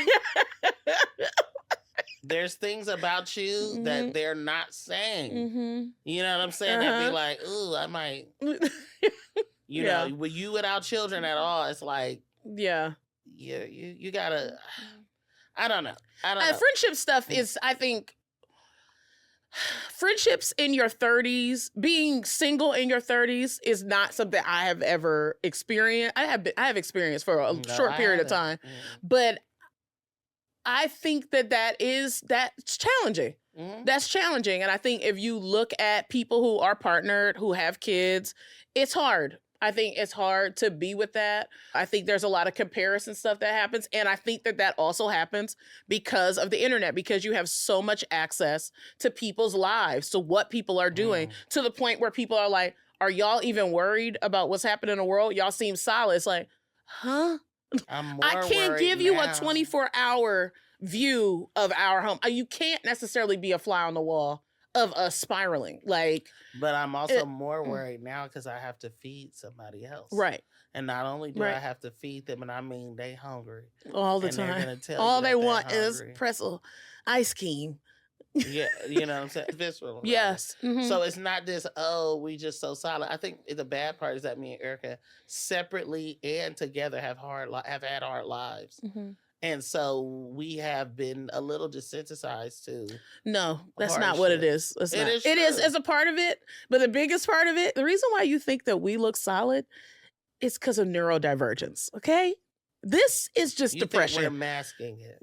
There's things about you that they're not saying. You know what I'm saying? They'd be like, ooh, I might, you know, with you without children at all, it's like, you gotta, I don't know. Friendship stuff is, I think, friendships in your 30s, being single in your 30s is not something I have ever experienced. I have experienced for a short period of time, but I think that's challenging. That's challenging. And I think if you look at people who are partnered, who have kids, it's hard. I think it's hard to be with that. I think there's a lot of comparison stuff that happens. And I think that also happens because of the internet, because you have so much access to people's lives, to what people are doing, to the point where people are like, are y'all even worried about what's happening in the world? Y'all seem solid. It's like, huh? I can't give you a 24-hour view of our home. You can't necessarily be a fly on the wall of us spiraling. Like, but I'm also more worried now because I have to feed somebody else. Right. And not only do I have to feed them, and I mean they hungry all the and time. They're gonna tell all you they want is hungry. pretzel ice cream. Yeah, you know what I'm saying? Visceral. Yes. Mm-hmm. So it's not this, oh, we just so solid. I think the bad part is that me and Erica separately and together have had hard lives. Mm-hmm. And so we have been a little desensitized to. No, that's not what it is. It is as a part of it, but the biggest part of it, the reason why you think that we look solid is because of neurodivergence, okay? This is just depression. Think we're masking it.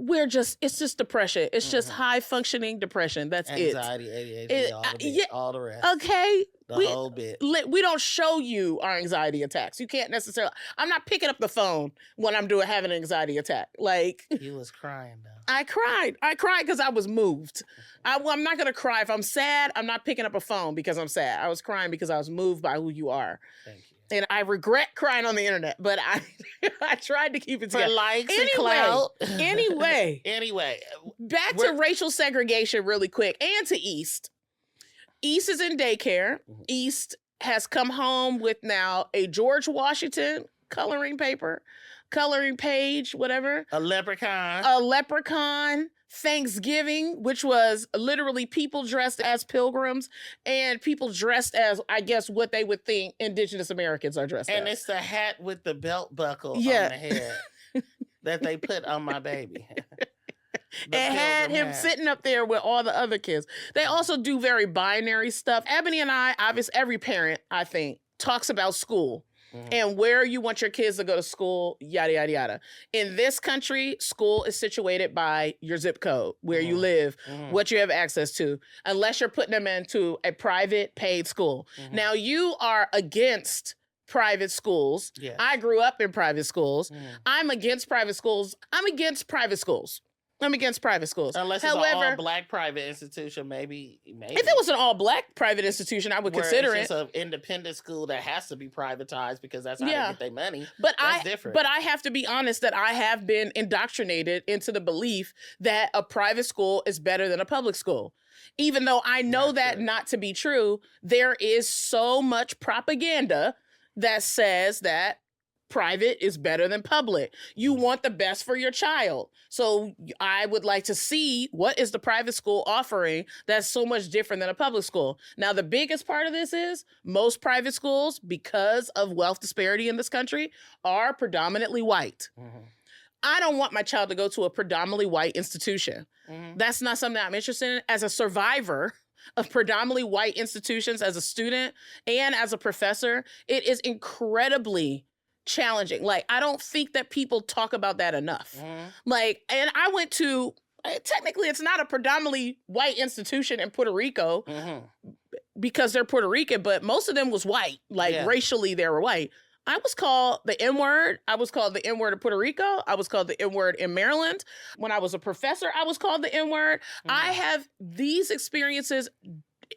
It's just depression. It's just high functioning depression. That's Anxiety, ADHD, all the rest. Okay. The whole bit. We don't show you our anxiety attacks. You can't necessarily. I'm not picking up the phone when I'm having an anxiety attack. Like, you was crying though. I cried because I was moved. I'm not gonna cry if I'm sad. I'm not picking up a phone because I'm sad. I was crying because I was moved by who you are. Thank you. And I regret crying on the internet, but I tried to keep it together. For likes and clout. Anyway. Back to racial segregation really quick, and to East. East is in daycare. Mm-hmm. East has come home with now a George Washington coloring page, whatever. A leprechaun. Thanksgiving, which was literally people dressed as pilgrims and people dressed as, I guess, what they would think Indigenous Americans are dressed as. And it's the hat with the belt buckle on the head that they put on my baby. It had him sitting up there with all the other kids. They also do very binary stuff. Ebony and I, obviously, every parent, I think, talks about school. Mm-hmm. And where you want your kids to go to school, yada, yada, yada. In this country, school is situated by your zip code, where you live, what you have access to, unless you're putting them into a private paid school. Mm-hmm. Now, you are against private schools. Yes. I grew up in private schools. I'm against private schools. I'm against private schools. Unless it's an all-black private institution, maybe. If it was an all-black private institution, I would consider it. It's an independent school that has to be privatized because that's how they get their money. But that's different. But I have to be honest that I have been indoctrinated into the belief that a private school is better than a public school. Even though I know that not to be true, there is so much propaganda that says that private is better than public. You want the best for your child. So I would like to see what is the private school offering that's so much different than a public school. Now, the biggest part of this is most private schools, because of wealth disparity in this country, are predominantly white. Mm-hmm. I don't want my child to go to a predominantly white institution. Mm-hmm. That's not something I'm interested in. As a survivor of predominantly white institutions, as a student and as a professor, it is incredibly challenging. Like, I don't think that people talk about that enough. Like, and I went to, technically it's not a predominantly white institution in Puerto Rico because they're Puerto Rican, but most of them was white. Like, racially they were white. I was called the N-word. I was called the N-word of Puerto Rico. I was called the N-word in Maryland. When I was a professor, I was called the N-word. I have these experiences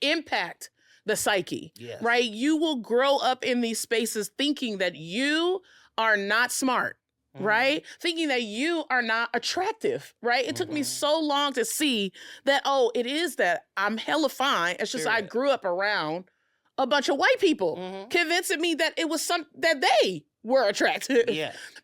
impact the psyche, right? You will grow up in these spaces thinking that you are not smart, right? Thinking that you are not attractive, right? It took me so long to see that, oh, it is that I'm hella fine. It's just I grew up around a bunch of white people convincing me that it was that they were attractive.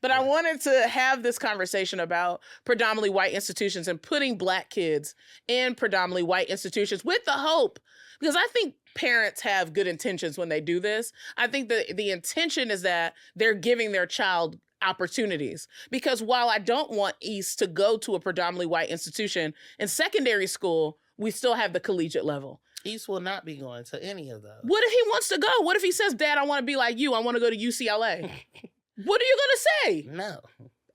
But I wanted to have this conversation about predominantly white institutions and putting Black kids in predominantly white institutions with the hope, because I think parents have good intentions when they do this. I think that the intention is that they're giving their child opportunities. Because while I don't want East to go to a predominantly white institution, in secondary school, we still have the collegiate level. East will not be going to any of those. What if he wants to go? What if he says, Dad, I want to be like you. I want to go to UCLA. What are you going to say? No.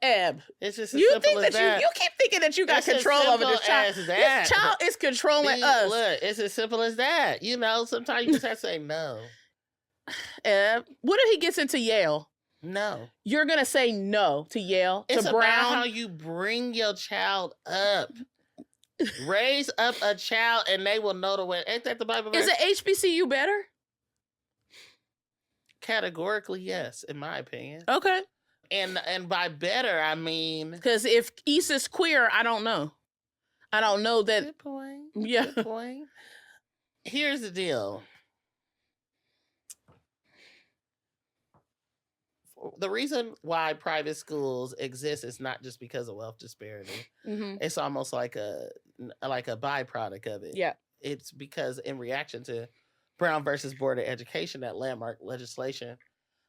Eb, it's just as simple as that. You keep thinking that you got control over this child. This child is controlling us. Look, it's as simple as that. You know, sometimes you just have to say no. Eb, what if he gets into Yale? No. You're going to say no to Yale, it's to Brown? It's about how you bring your child up. Raise up a child and they will know the way. Ain't that the Bible verse? Is it HBCU better? Categorically, yes, in my opinion. Okay. And by better, I mean... Because if East is queer, I don't know. I don't know that... Good point. Yeah. Good point. here's the deal. The reason why private schools exist is not just because of wealth disparity. Mm-hmm. It's almost like a byproduct of it. Yeah. It's because in reaction to Brown versus Board of Education, that landmark legislation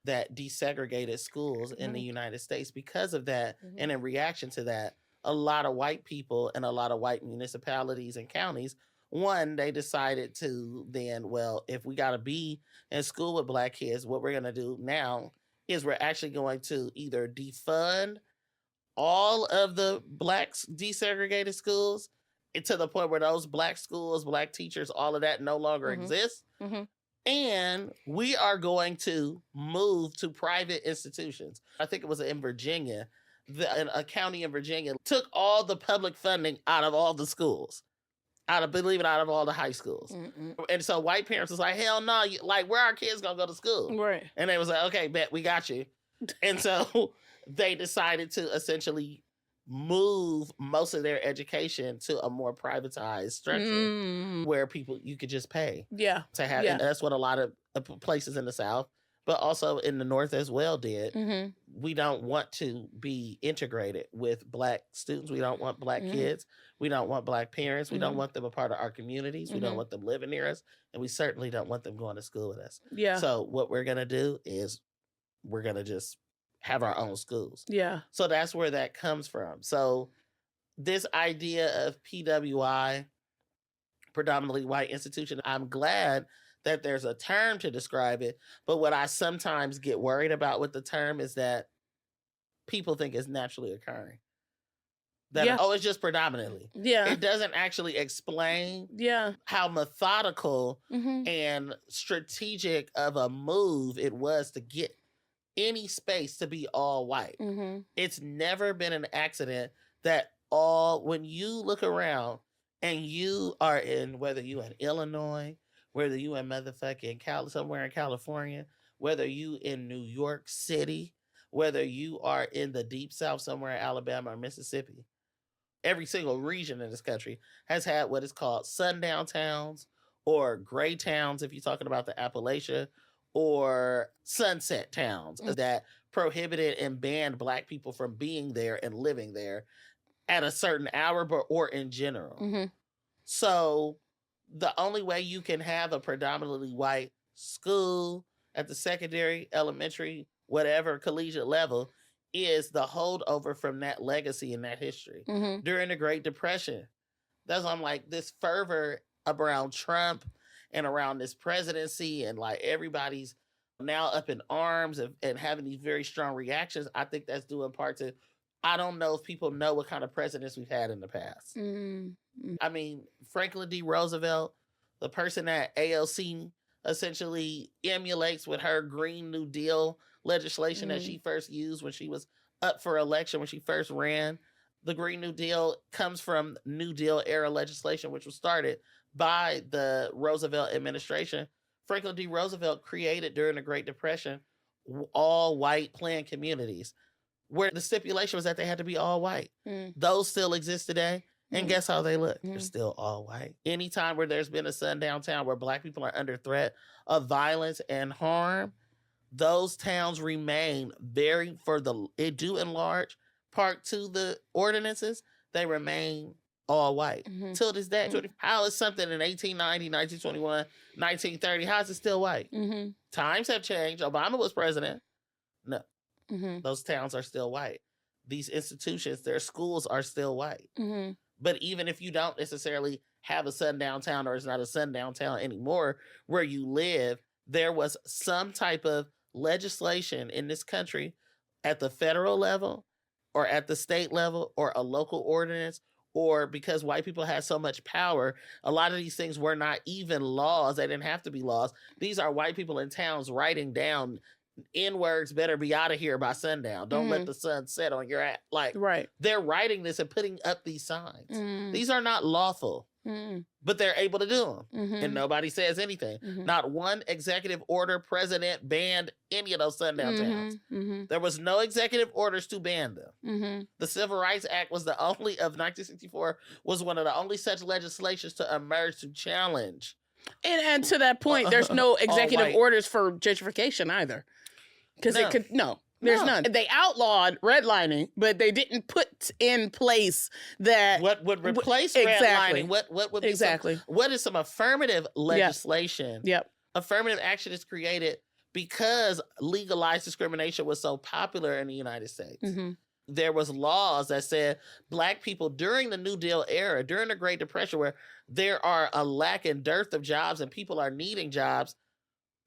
that desegregated schools in the United States, because of that, and in reaction to that, a lot of white people and a lot of white municipalities and counties, they decided to then, well, if we got to be in school with Black kids, what we're going to do now is we're actually going to either defund all of the Black desegregated schools to the point where those Black schools, Black teachers, all of that no longer exist. And we are going to move to private institutions. I think it was in Virginia, a county in Virginia took all the public funding out of all the schools. Out of all the high schools. And so white parents was like, hell no, where our kids gonna go to school? Right. And they was like, okay, bet, we got you. And so they decided to essentially move most of their education to a more privatized structure where you could just pay. Yeah. To have, and that's what a lot of places in the South, but also in the North as well did. We don't want to be integrated with Black students. We don't want Black kids. We don't want Black parents. We don't want them a part of our communities. We don't want them living near us. And we certainly don't want them going to school with us. Yeah. So what we're going to do is we're going to just have our own schools. Yeah. So that's where that comes from. So this idea of PWI, predominantly white institution, I'm glad that there's a term to describe it. But what I sometimes get worried about with the term is that people think it's naturally occurring. That, it's just predominantly. Yeah. It doesn't actually explain how methodical and strategic of a move it was to get any space to be all white. It's never been an accident that when you look around and you are in, whether you in Illinois, whether you in motherfucking somewhere in California, whether you in New York City, whether you are in the deep South somewhere in Alabama or Mississippi, every single region in this country has had what is called sundown towns or gray towns, if you're talking about the Appalachia, or sunset towns that prohibited and banned Black people from being there and living there at a certain hour or in general. So the only way you can have a predominantly white school at the secondary, elementary, whatever collegiate level is the holdover from that legacy and that history. During the Great Depression, that's why I'm like, this fervor around Trump and around this presidency and everybody's now up in arms and having these very strong reactions. I think that's due in part to, I don't know if people know what kind of presidents we've had in the past. I mean, Franklin D. Roosevelt, the person that AOC essentially emulates with her Green New Deal legislation that she first used when she was up for election, when she first ran. The Green New Deal comes from New Deal era legislation, which was started by the Roosevelt administration. Franklin D. Roosevelt created during the Great Depression all white planned communities where the stipulation was that they had to be all white. Those still exist today. And guess how they look? They're still all white. Anytime where there's been a sundown town where Black people are under threat of violence and harm, those towns remain it due in large part to the ordinances, they remain all white. Till this day. How is something in 1890, 1921, 1930, how is it still white? Times have changed. Obama was president. No. Those towns are still white. These institutions, their schools are still white. But even if you don't necessarily have a sundown town or it's not a sundown town anymore where you live, there was some type of legislation in this country at the federal level or at the state level or a local ordinance, or because white people had so much power, a lot of these things were not even laws. They didn't have to be laws. These are white people in towns writing down N-words better be out of here by sundown. Don't let the sun set on your ass. They're writing this and putting up these signs. These are not lawful, but they're able to do them. And nobody says anything. Not one executive order, president banned any of those sundown towns. There was no executive orders to ban them. The Civil Rights Act was of 1964, was one of the only such legislations to emerge to challenge And to that point, there's no executive orders for gentrification either. Because it could, there's none. They outlawed redlining, but they didn't put in place that. What would replace redlining? What would be what is some affirmative legislation? Yep. Affirmative action is created because legalized discrimination was so popular in the United States. Mm-hmm. There was laws that said Black people during the New Deal era, during the Great Depression, where there are a lack and dearth of jobs and people are needing jobs,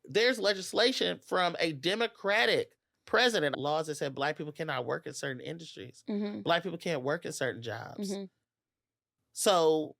there's legislation from a Democratic president, laws that said Black people cannot work in certain industries. Mm-hmm. Black people can't work in certain jobs. Mm-hmm. So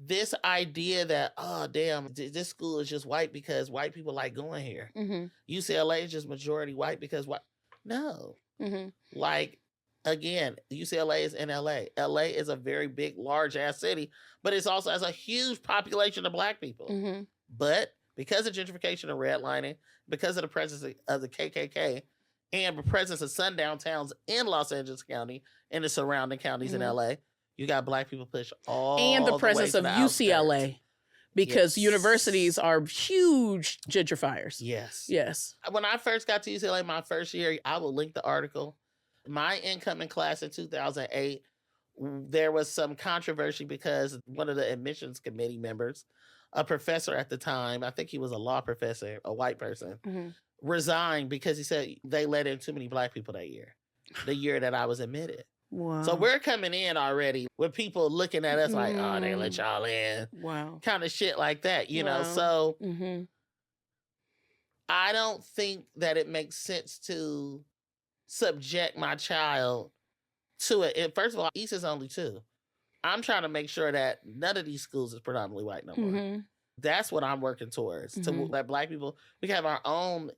this idea that, oh, damn, this school is just white because white people like going here. Mm-hmm. UCLA is just majority white because white. No. Mm-hmm. Like, again, UCLA is in LA. LA is a very big, large ass city, but it also has a huge population of Black people. Mm-hmm. But because of gentrification and redlining, because of the presence of the KKK, and the presence of sundown towns in Los Angeles County and the surrounding counties in LA, you got Black people pushed all and the presence of UCLA, because universities are huge gentrifiers. Yes. When I first got to UCLA my first year, I will link the article. My incoming class in 2008, there was some controversy because one of the admissions committee members, a professor at the time, I think he was a law professor, a white person, resigned because he said they let in too many Black people that year, the year that I was admitted. Wow. So we're coming in already with people looking at us like, oh, they let y'all in. Wow. Kind of shit like that, you know? So I don't think that it makes sense to subject my child to it. And first of all, East is only 2. I'm trying to make sure that none of these schools is predominantly white no more. That's what I'm working towards, to let Black people, we have our own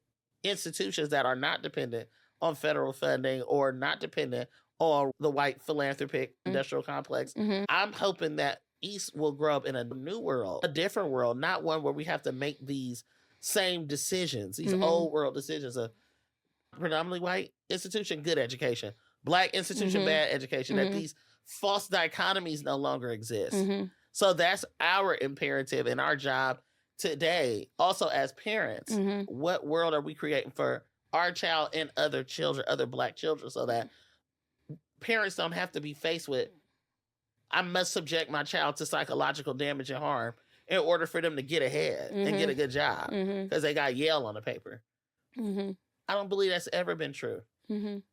institutions that are not dependent on federal funding or not dependent on the white philanthropic industrial complex. I'm hoping that East will grow up in a new world, a different world, not one where we have to make these same decisions, these old world decisions of predominantly white institution, good education, Black institution, bad education, that these false dichotomies no longer exist. So that's our imperative and our job today. Also as parents, what world are we creating for our child and other children, other Black children, so that parents don't have to be faced with, I must subject my child to psychological damage and harm in order for them to get ahead and get a good job because they got Yale on the paper. I don't believe that's ever been true.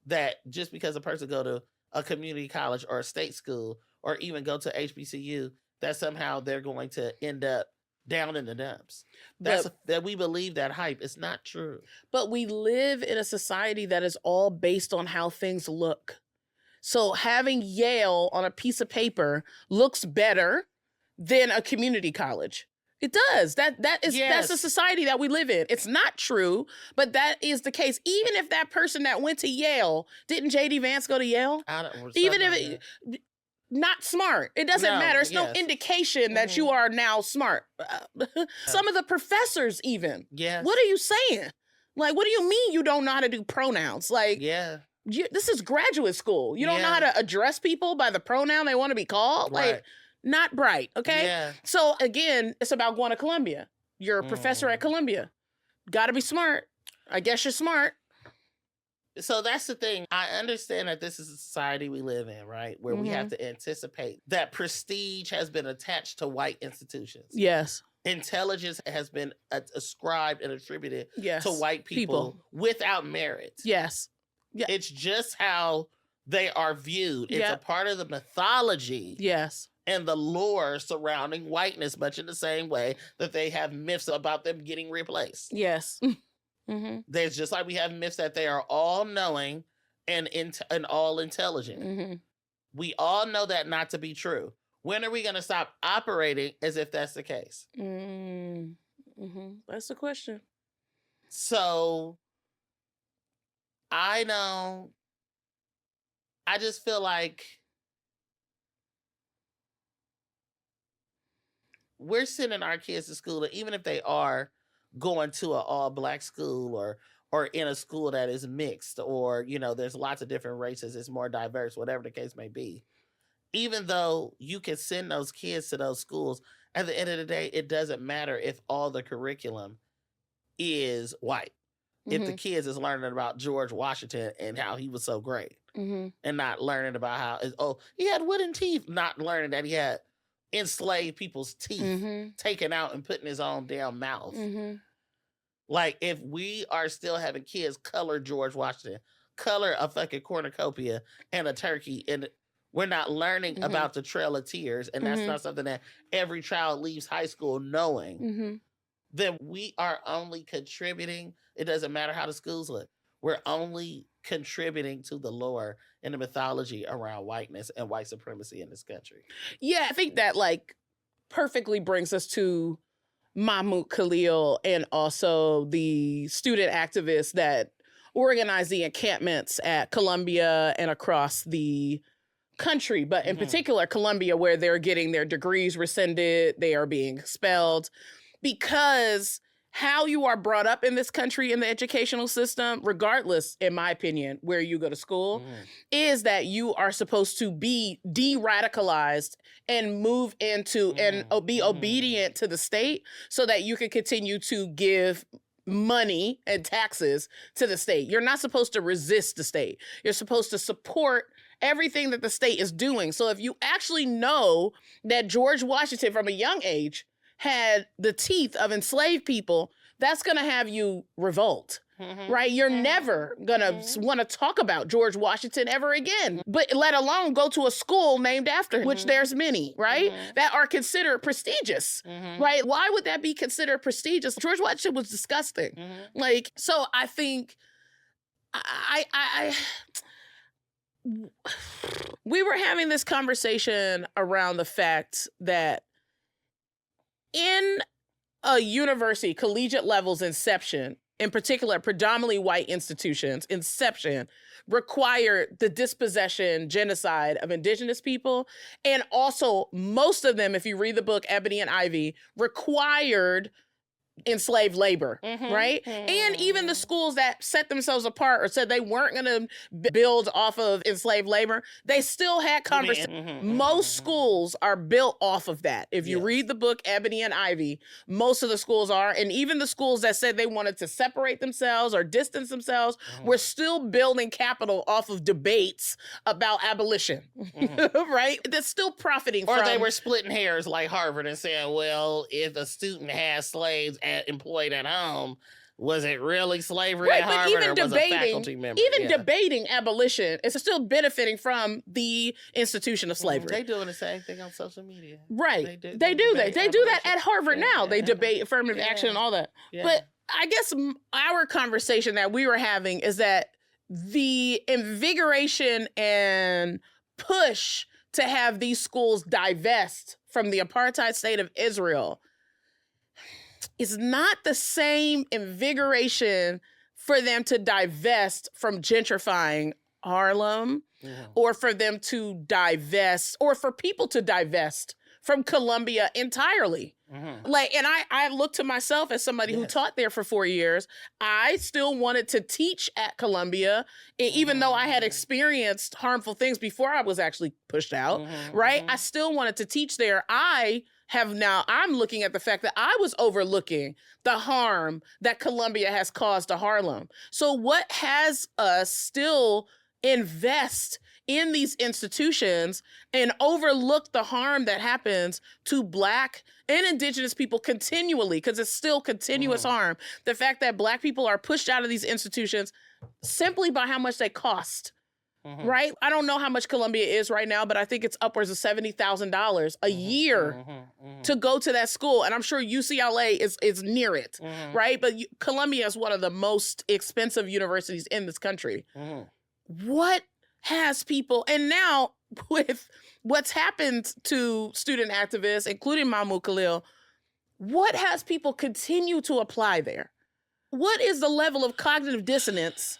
That just because a person go to a community college or a state school or even go to HBCU, that somehow they're going to end up down in the dumps. That we believe that hype. It's not true. But we live in a society that is all based on how things look. So having Yale on a piece of paper looks better than a community college. It does. That's the society that we live in. It's not true, but that is the case. Even if that person that went to Yale, didn't J.D. Vance go to Yale? Even if not smart. It doesn't matter. It's no indication that you are now smart. Some of the professors even. What are you saying? Like, what do you mean you don't know how to do pronouns? Like, this is graduate school. You don't know how to address people by the pronoun they want to be called? Right. Like, not bright, okay? So, again, it's about going to Columbia. You're a professor at Columbia. Got to be smart. I guess you're smart. So that's the thing. I understand that this is a society we live in, right? Where we have to anticipate that prestige has been attached to white institutions. Yes. Intelligence has been ascribed and attributed to white people without merit. Yes. It's just how they are viewed. It's a part of the mythology. Yes. And the lore surrounding whiteness, much in the same way that they have myths about them getting replaced. Yes. There's just like we have myths that they are all knowing and all intelligent. We all know that not to be true. When are we going to stop operating as if that's the case? That's the question. So I just feel like we're sending our kids to school, even if they are going to an all-Black school or in a school that is mixed, or, you know, there's lots of different races, it's more diverse, whatever the case may be. Even though you can send those kids to those schools at the end of the day, it doesn't matter if all the curriculum is white. If the kids is learning about George Washington and how he was so great, and not learning about how, he had wooden teeth, not learning that he had enslaved people's teeth taken out and put in his own damn mouth. Like, if we are still having kids color George Washington, color a fucking cornucopia and a turkey, and we're not learning about the Trail of Tears, and that's not something that every child leaves high school knowing, then we are only contributing. It doesn't matter how the schools look. We're only contributing to the lore and the mythology around whiteness and white supremacy in this country. Yeah, I think that like perfectly brings us to Mahmoud Khalil and also the student activists that organize the encampments at Columbia and across the country, but in particular Columbia, where they're getting their degrees rescinded, they are being expelled, because how you are brought up in this country in the educational system, regardless, in my opinion, where you go to school, is that you are supposed to be de-radicalized and move into and be obedient to the state so that you can continue to give money and taxes to the state. You're not supposed to resist the state. You're supposed to support everything that the state is doing. So if you actually know that George Washington from a young age had the teeth of enslaved people, that's going to have you revolt, right? You're never going to want to talk about George Washington ever again, but let alone go to a school named after him, which there's many, right? That are considered prestigious, right? Why would that be considered prestigious? George Washington was disgusting. Like, so I think we were having this conversation around the fact that in a university, collegiate level's inception, in particular, predominantly white institutions, inception required the dispossession, genocide of indigenous people. And also, most of them, if you read the book Ebony and Ivy, required enslaved labor, right? And even the schools that set themselves apart or said they weren't going to build off of enslaved labor, they still had conversations. Most schools are built off of that. If you read the book Ebony and Ivy, most of the schools are, and even the schools that said they wanted to separate themselves or distance themselves were still building capital off of debates about abolition, right? They're still profiting from... Or they were splitting hairs like Harvard and saying, well, if a student has slaves employed at home, was it really slavery at Harvard, or was a faculty member? Even debating abolition is still benefiting from the institution of slavery. They're doing the same thing on social media. Right. They do that at Harvard now. They debate affirmative action and all that. But I guess our conversation that we were having is that the invigoration and push to have these schools divest from the apartheid state of Israel is not the same invigoration for them to divest from gentrifying Harlem, or for them to divest, or for people to divest from Columbia entirely. Like, and I look to myself as somebody who taught there for 4 years. I still wanted to teach at Columbia, even though I had experienced harmful things before I was actually pushed out, right? I still wanted to teach there. I'm looking at the fact that I was overlooking the harm that Columbia has caused to Harlem. So what has us still invest in these institutions and overlook the harm that happens to Black and Indigenous people continually, because it's still continuous harm. The fact that Black people are pushed out of these institutions simply by how much they cost. Right? I don't know how much Columbia is right now, but I think it's upwards of $70,000 a year to go to that school. And I'm sure UCLA is near it, right? But Columbia is one of the most expensive universities in this country. What has people, and now with what's happened to student activists, including Mahmoud Khalil, what has people continue to apply there? What is the level of cognitive dissonance?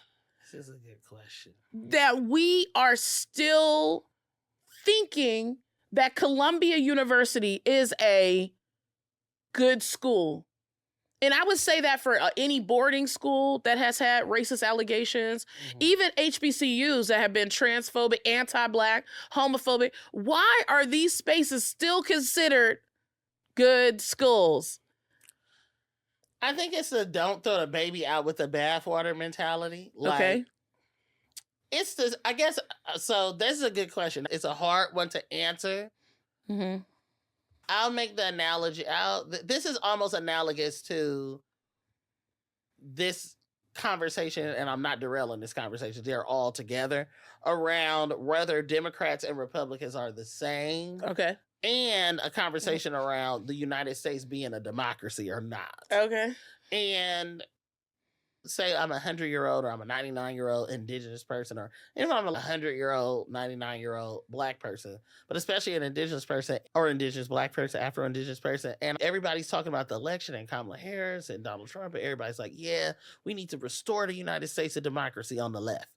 This is a good question. That we are still thinking that Columbia University is a good school. And I would say that for any boarding school that has had racist allegations, even HBCUs that have been transphobic, anti-Black, homophobic, why are these spaces still considered good schools. I think it's a don't throw the baby out with the bathwater mentality. Like, Okay. it's this, I guess, so this is a good question. It's a hard one to answer. Mm-hmm. I'll make the analogy. This is almost analogous to this conversation, and I'm not derailing this conversation. They're all together around whether Democrats and Republicans are the same. Okay. And a conversation around the United States being a democracy or not. Okay. And say I'm a 100-year-old or I'm a 99-year-old indigenous person, or if I'm a 100-year-old, 99-year-old black person, but especially an indigenous person or indigenous black person, Afro-indigenous person, and everybody's talking about the election and Kamala Harris and Donald Trump, and everybody's like, yeah, we need to restore the United States to democracy on the left.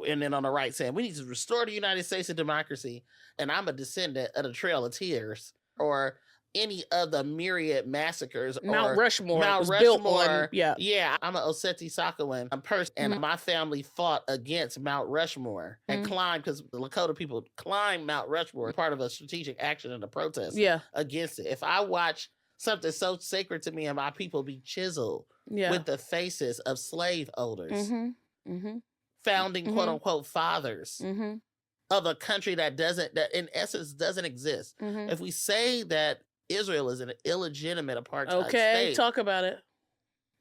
And then on the right saying, we need to restore the United States to democracy. And I'm a descendant of the Trail of Tears or any of the myriad massacres. Mount Rushmore was built on, Yeah, I'm an Oseti Sakowin person, and my family fought against Mount Rushmore and climbed, because the Lakota people climbed Mount Rushmore, part of a strategic action in the protest against it. If I watch something so sacred to me and my people be chiseled with the faces of slave owners, founding quote unquote fathers of a country that in essence doesn't exist. If we say that Israel is an illegitimate apartheid state, talk about it.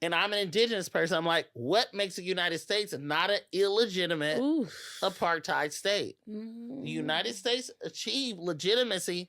And I'm an indigenous person, I'm like, what makes the United States not an illegitimate apartheid state? The United States achieved legitimacy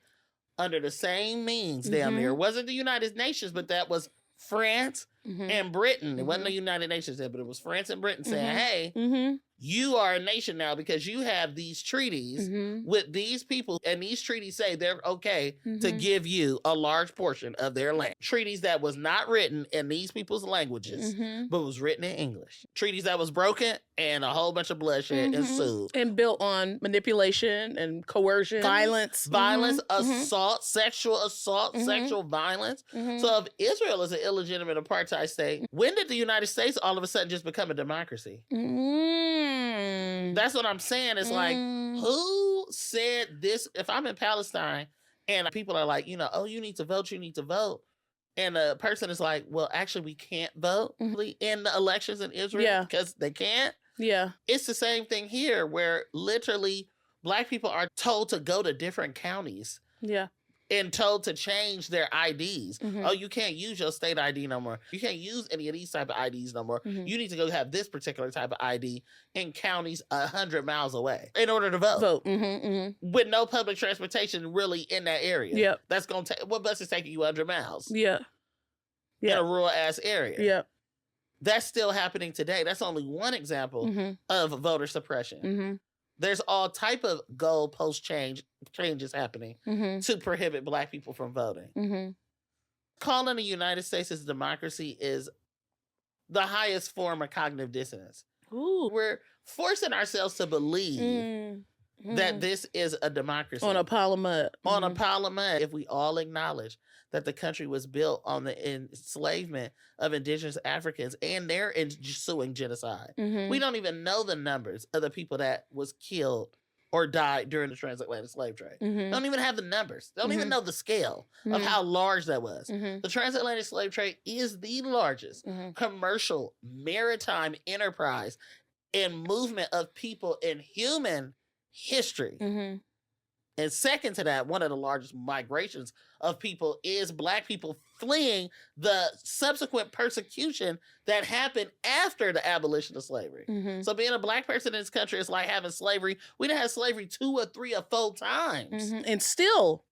under the same means, damn near. It wasn't the United Nations, but that was France and Britain. It wasn't the United Nations there, but it was France and Britain saying, hey, you are a nation now because you have these treaties with these people, and these treaties say they're okay to give you a large portion of their land. Treaties that was not written in these people's languages, but was written in English. Treaties that was broken, and a whole bunch of bloodshed ensued. And built on manipulation and coercion, violence, assault, sexual assault, sexual violence. So if Israel is an illegitimate apartheid state, when did the United States all of a sudden just become a democracy? That's what I'm saying. It's like, who said this? If I'm in Palestine and people are like, oh, you need to vote, you need to vote. And the person is like, well, actually, we can't vote in the elections in Israel because they can't. Yeah. It's the same thing here where literally Black people are told to go to different counties. Yeah. And told to change their IDs. Oh, you can't use your state ID no more. You can't use any of these type of IDs no more. You need to go have this particular type of ID in counties 100 miles away in order to vote. With no public transportation really in that area. Yep. That's going to take, what bus is taking you 100 miles? Yeah. In a rural ass area. Yeah. That's still happening today. That's only one example of voter suppression. There's all type of goalpost changes happening to prohibit Black people from voting. Calling the United States as a democracy is the highest form of cognitive dissonance. We're forcing ourselves to believe that this is a democracy. On a pile of mud. On a pile of mud. If we all acknowledge that the country was built on the enslavement of indigenous Africans and their ensuing genocide. We don't even know the numbers of the people that was killed or died during the transatlantic slave trade. Don't even have the numbers. Don't even know the scale of how large that was. The transatlantic slave trade is the largest commercial maritime enterprise and movement of people in human history. And second to that, one of the largest migrations of people is Black people fleeing the subsequent persecution that happened after the abolition of slavery. So being a Black person in this country is like having slavery. We done had slavery 2 or 3 or 4 times. And still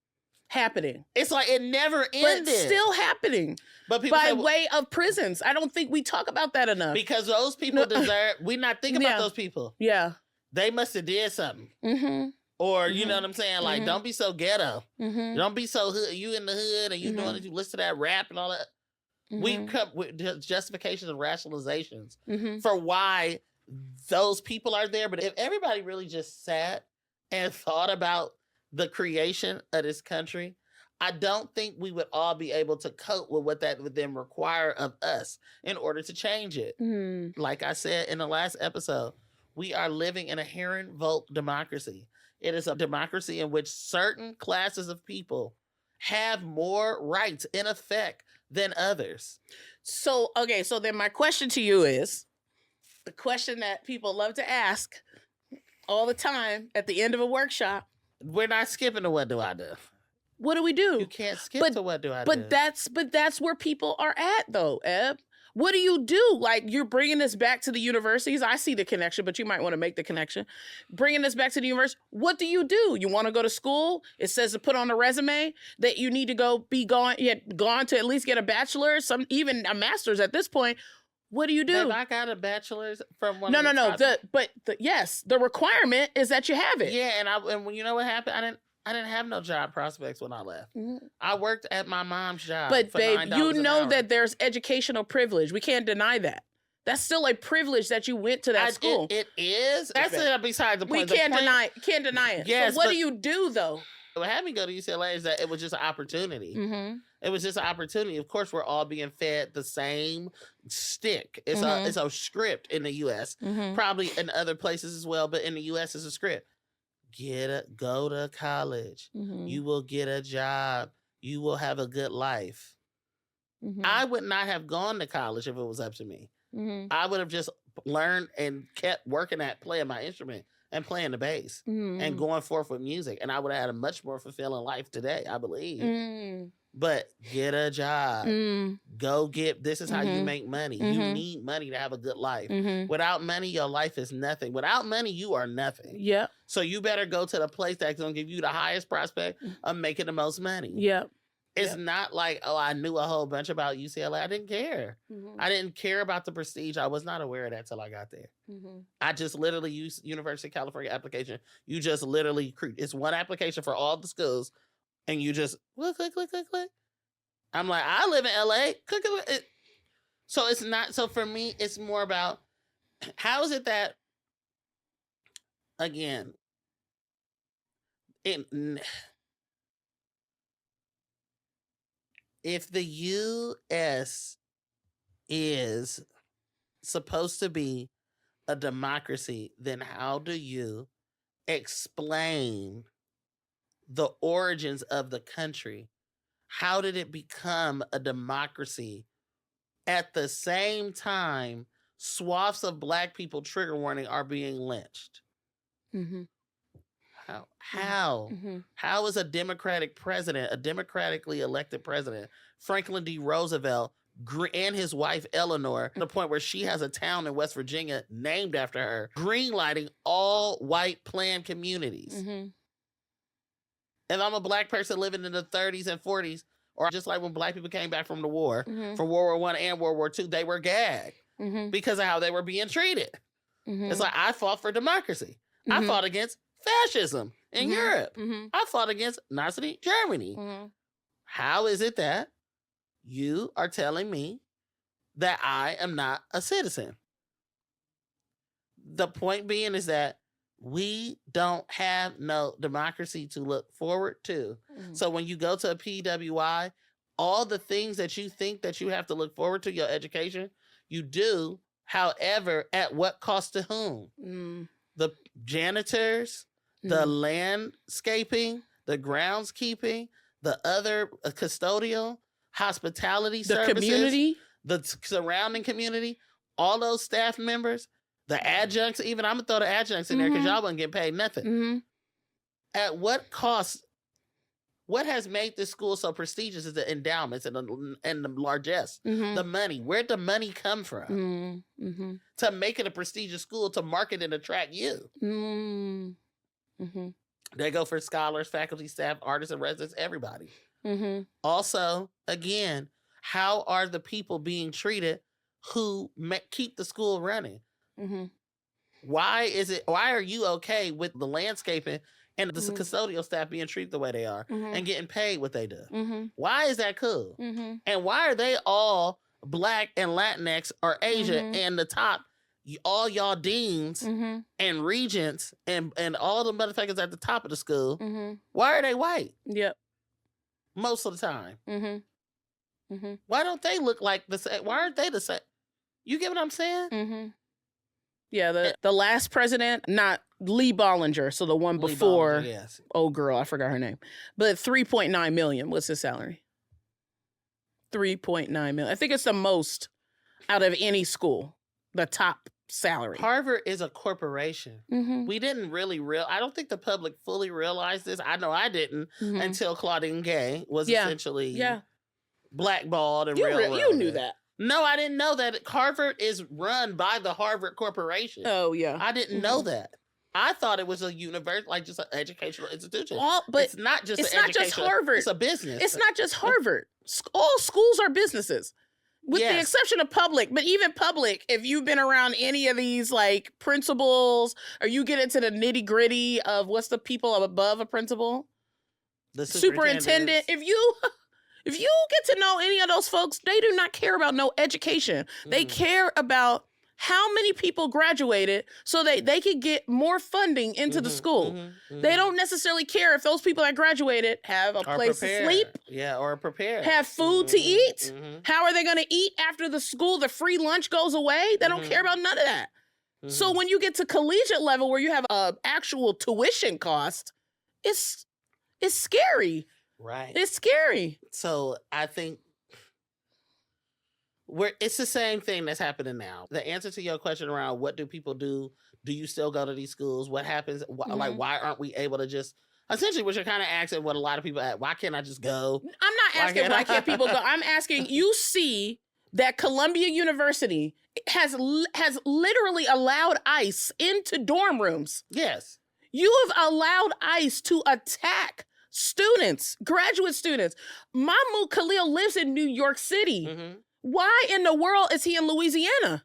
happening. It's like it never ended. But still happening. But people by say, way of prisons. I don't think we talk about that enough. Because those people deserve, we're not thinking about those people. Yeah. They must have did something. Or, you know what I'm saying? Like, don't be so ghetto. Don't be so hood. You in the hood and you doing it, you listen to that rap and all that. We come with justifications and rationalizations for why those people are there. But if everybody really just sat and thought about the creation of this country, I don't think we would all be able to cope with what that would then require of us in order to change it. Like I said in the last episode, we are living in a Herrenvolk democracy. It is a democracy in which certain classes of people have more rights in effect than others. So, okay, so then my question to you is the question that people love to ask all the time at the end of a workshop. We're not skipping to what do I do? What do we do? You can't skip to what do I do? But that's where people are at though, Eb. What do you do? Like, you're bringing this back to the universities. I see the connection, but you might want to make the connection. Bringing this back to the university. What do? You want to go to school? It says to put on a resume that you need to gone to at least get a bachelor's, even a master's at this point. What do you do? Have I got a bachelor's from one? No. The requirement is that you have it. Yeah, and when you know what happened, I didn't have no job prospects when I left. Mm-hmm. I worked at my mom's job. But babe, you know that there's educational privilege. We can't deny that. That's still a privilege that you went to that school. It is. That's beside the point. We can't deny it. Yes, so what do you do though? What had me go to UCLA is that it was just an opportunity. Mm-hmm. It was just an opportunity. Of course, we're all being fed the same stick. It's a script in the U.S. Mm-hmm. Probably in other places as well, but in the U.S. it's a script. Go to college. Mm-hmm. You will get a job. You will have a good life. Mm-hmm. I would not have gone to college if it was up to me. Mm-hmm. I would have just learned and kept working at playing my instrument and playing the bass and going forth with music. And I would have had a much more fulfilling life today, I believe. Mm. But get a job. Go this is how you make money. You need money to have a good life. Without money, your life is nothing. Without money, you are nothing. Yeah. So you better go to the place that's going to give you the highest prospect of making the most money. Yeah. It's not like, oh, I knew a whole bunch about UCLA. I didn't care. Mm-hmm. I didn't care about the prestige. I was not aware of that till I got there. Mm-hmm. I just literally used University of California application. You just literally, it's one application for all the schools, and you just click. I'm like, I live in LA. Click. So it's not, so for me, it's more about, how is it that, again, if the U.S. is supposed to be a democracy, then how do you explain the origins of the country? How did it become a democracy? At the same time, swaths of Black people, trigger warning, are being lynched. Mm-hmm. How? Mm-hmm. How is a Democratic president, a democratically elected president, Franklin D. Roosevelt, and his wife Eleanor, to the point where she has a town in West Virginia named after her, greenlighting all white planned communities? Mm-hmm. If I'm a Black person living in the 30s and 40s, or just like when Black people came back from the war, for World War I and World War II, they were gagged because of how they were being treated. Mm-hmm. It's like, I fought for democracy. I fought against fascism in Europe. I fought against Nazi Germany. How is it that you are telling me that I am not a citizen? The point being is that we don't have no democracy to look forward to. So when you go to a PWI, all the things that you think that you have to look forward to, your education, you do. However, at what cost to whom? The janitors, the landscaping, the groundskeeping, the other custodial, hospitality services, community, the surrounding community, all those staff members, the adjuncts, even I'm going to throw the adjuncts in there because y'all wasn't getting paid nothing. At what cost? What has made this school so prestigious is the endowments and the largesse, the money. Where'd the money come from to make it a prestigious school, to market and attract you? They go for scholars, faculty, staff, artists, and residents, everybody. Also, again, how are the people being treated who keep the school running? Why are you okay with the landscaping and the custodial staff being treated the way they are and getting paid what they do? Why is that cool? And why are they all Black and Latinx or Asian and the top, all y'all deans and regents and all the motherfuckers at the top of the school, why are they white? Yep. Most of the time. Why don't they look like the same? Why aren't they the same? You get what I'm saying? Yeah, the last president, not Lee Bollinger, so the one before. Yes. Oh, girl, I forgot her name. But $3.9 million was his salary. $3.9 million. I think it's the most out of any school. The top salary. Harvard is a corporation. Mm-hmm. We didn't really I don't think the public fully realized this. I know I didn't until Claudine Gay was essentially blackballed and you knew that. No, I didn't know that. Harvard is run by the Harvard Corporation. Oh, yeah. I didn't know that. I thought it was a university, like just an educational institution. But it's not just Harvard. It's a business. It's not just Harvard. All schools are businesses. With the exception of public, but even public, if you've been around any of these like principals, or you get into the nitty gritty of what's the people above a principal, the superintendent. If you get to know any of those folks, they do not care about no education. They care about how many people graduated so they could get more funding into the school. They don't necessarily care if those people that graduated have a place to sleep. Yeah, or prepared. Have food to eat. How are they going to eat after the school? The free lunch goes away. They don't care about none of that. So when you get to collegiate level where you have a actual tuition cost, it's scary. Right. It's scary. So I think it's the same thing that's happening now. The answer to your question around what do people do? Do you still go to these schools? What happens? Like, why aren't we able to just, essentially what you're kind of asking what a lot of people ask, why can't I just go? I'm not asking why can't people go. I'm asking, you see that Columbia University has literally allowed ICE into dorm rooms. Yes. You have allowed ICE to attack students, graduate students. Mahmoud Khalil lives in New York City. Why in the world is he in Louisiana?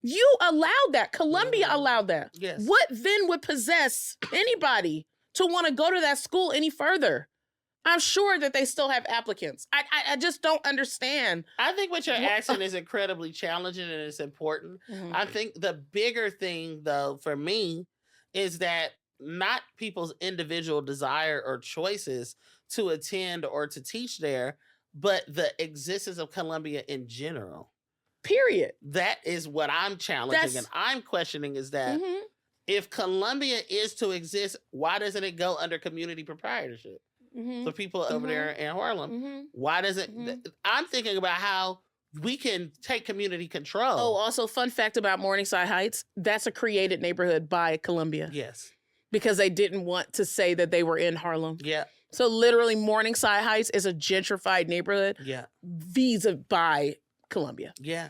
You allowed that. Columbia allowed that. Yes. What then would possess anybody to want to go to that school any further? I'm sure that they still have applicants. I just don't understand. I think what you're asking is incredibly challenging and it's important. I think the bigger thing, though, for me, is that not people's individual desire or choices to attend or to teach there, but the existence of Columbia in general. Period. That is what I'm challenging and I'm questioning is that if Columbia is to exist, why doesn't it go under community proprietorship? For people over there in Harlem, why doesn't... I'm thinking about how we can take community control. Oh, also, fun fact about Morningside Heights, that's a created neighborhood by Columbia. Yes. Because they didn't want to say that they were in Harlem. Yeah. So literally Morningside Heights is a gentrified neighborhood. Yeah. Visa by Columbia. Yeah.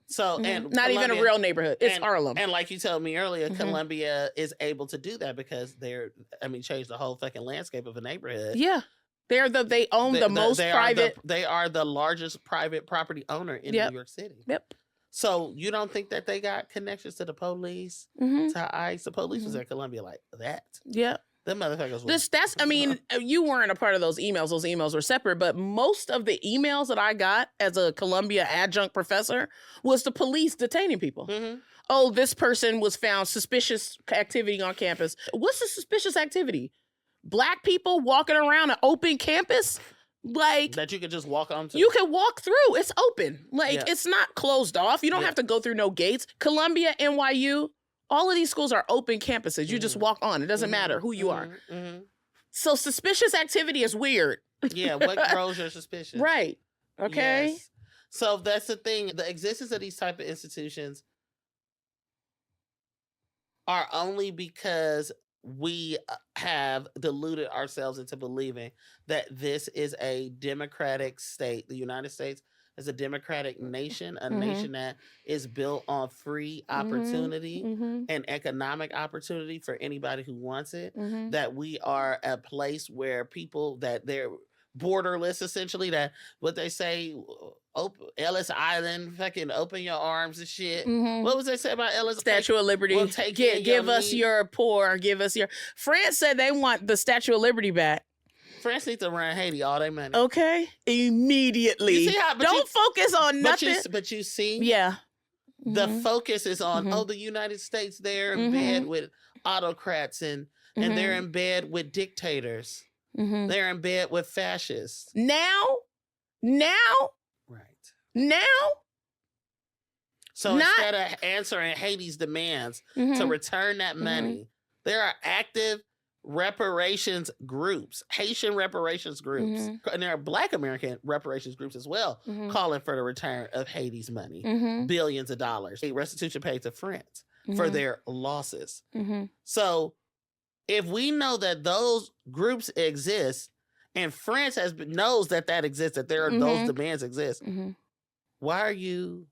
So, and not Columbia, even a real neighborhood. It's Harlem. And like you told me earlier, Columbia is able to do that because change the whole fucking landscape of a neighborhood. Yeah. They own the most private. They are the largest private property owner in New York City. Yep. So you don't think that they got connections to the police, to ICE? The police was at Columbia like that. Yeah. Them motherfuckers. You weren't a part of those emails. Those emails were separate, but most of the emails that I got as a Columbia adjunct professor was the police detaining people. Oh, this person was found suspicious activity on campus. What's the suspicious activity? Black people walking around an open campus? Like that you could just walk on to? You can walk through. It's open. It's not closed off. You don't have to go through no gates. Columbia, NYU, all of these schools are open campuses. You just walk on. It doesn't matter who you are. So suspicious activity is weird. Yeah, what grows your suspicion? Right. Okay. Yes. So that's the thing. The existence of these type of institutions are only because we have deluded ourselves into believing that this is a democratic state. The United States is a democratic nation, a nation that is built on free opportunity and economic opportunity for anybody who wants it. That we are a place where people, that they're borderless, essentially, that what they say, Ellis Island, fucking open your arms and shit. What was they say about Ellis? Statue of Liberty. We'll give us your poor, give us your... France said they want the Statue of Liberty back. France needs to run Haiti all their money. Okay. Immediately. You see how, Don't focus on nothing. But you see? Yeah. The focus is on, the United States, they're in bed with autocrats and they're in bed with dictators. They're in bed with fascists. Now? Right. Now? So instead of answering Haiti's demands to return that money, there are active reparations groups, Haitian reparations groups, and there are Black American reparations groups as well, calling for the return of Haiti's money, billions of dollars, restitution paid to France for their losses. So if we know that those groups exist, and France knows that exists, that there are those demands exist, why are you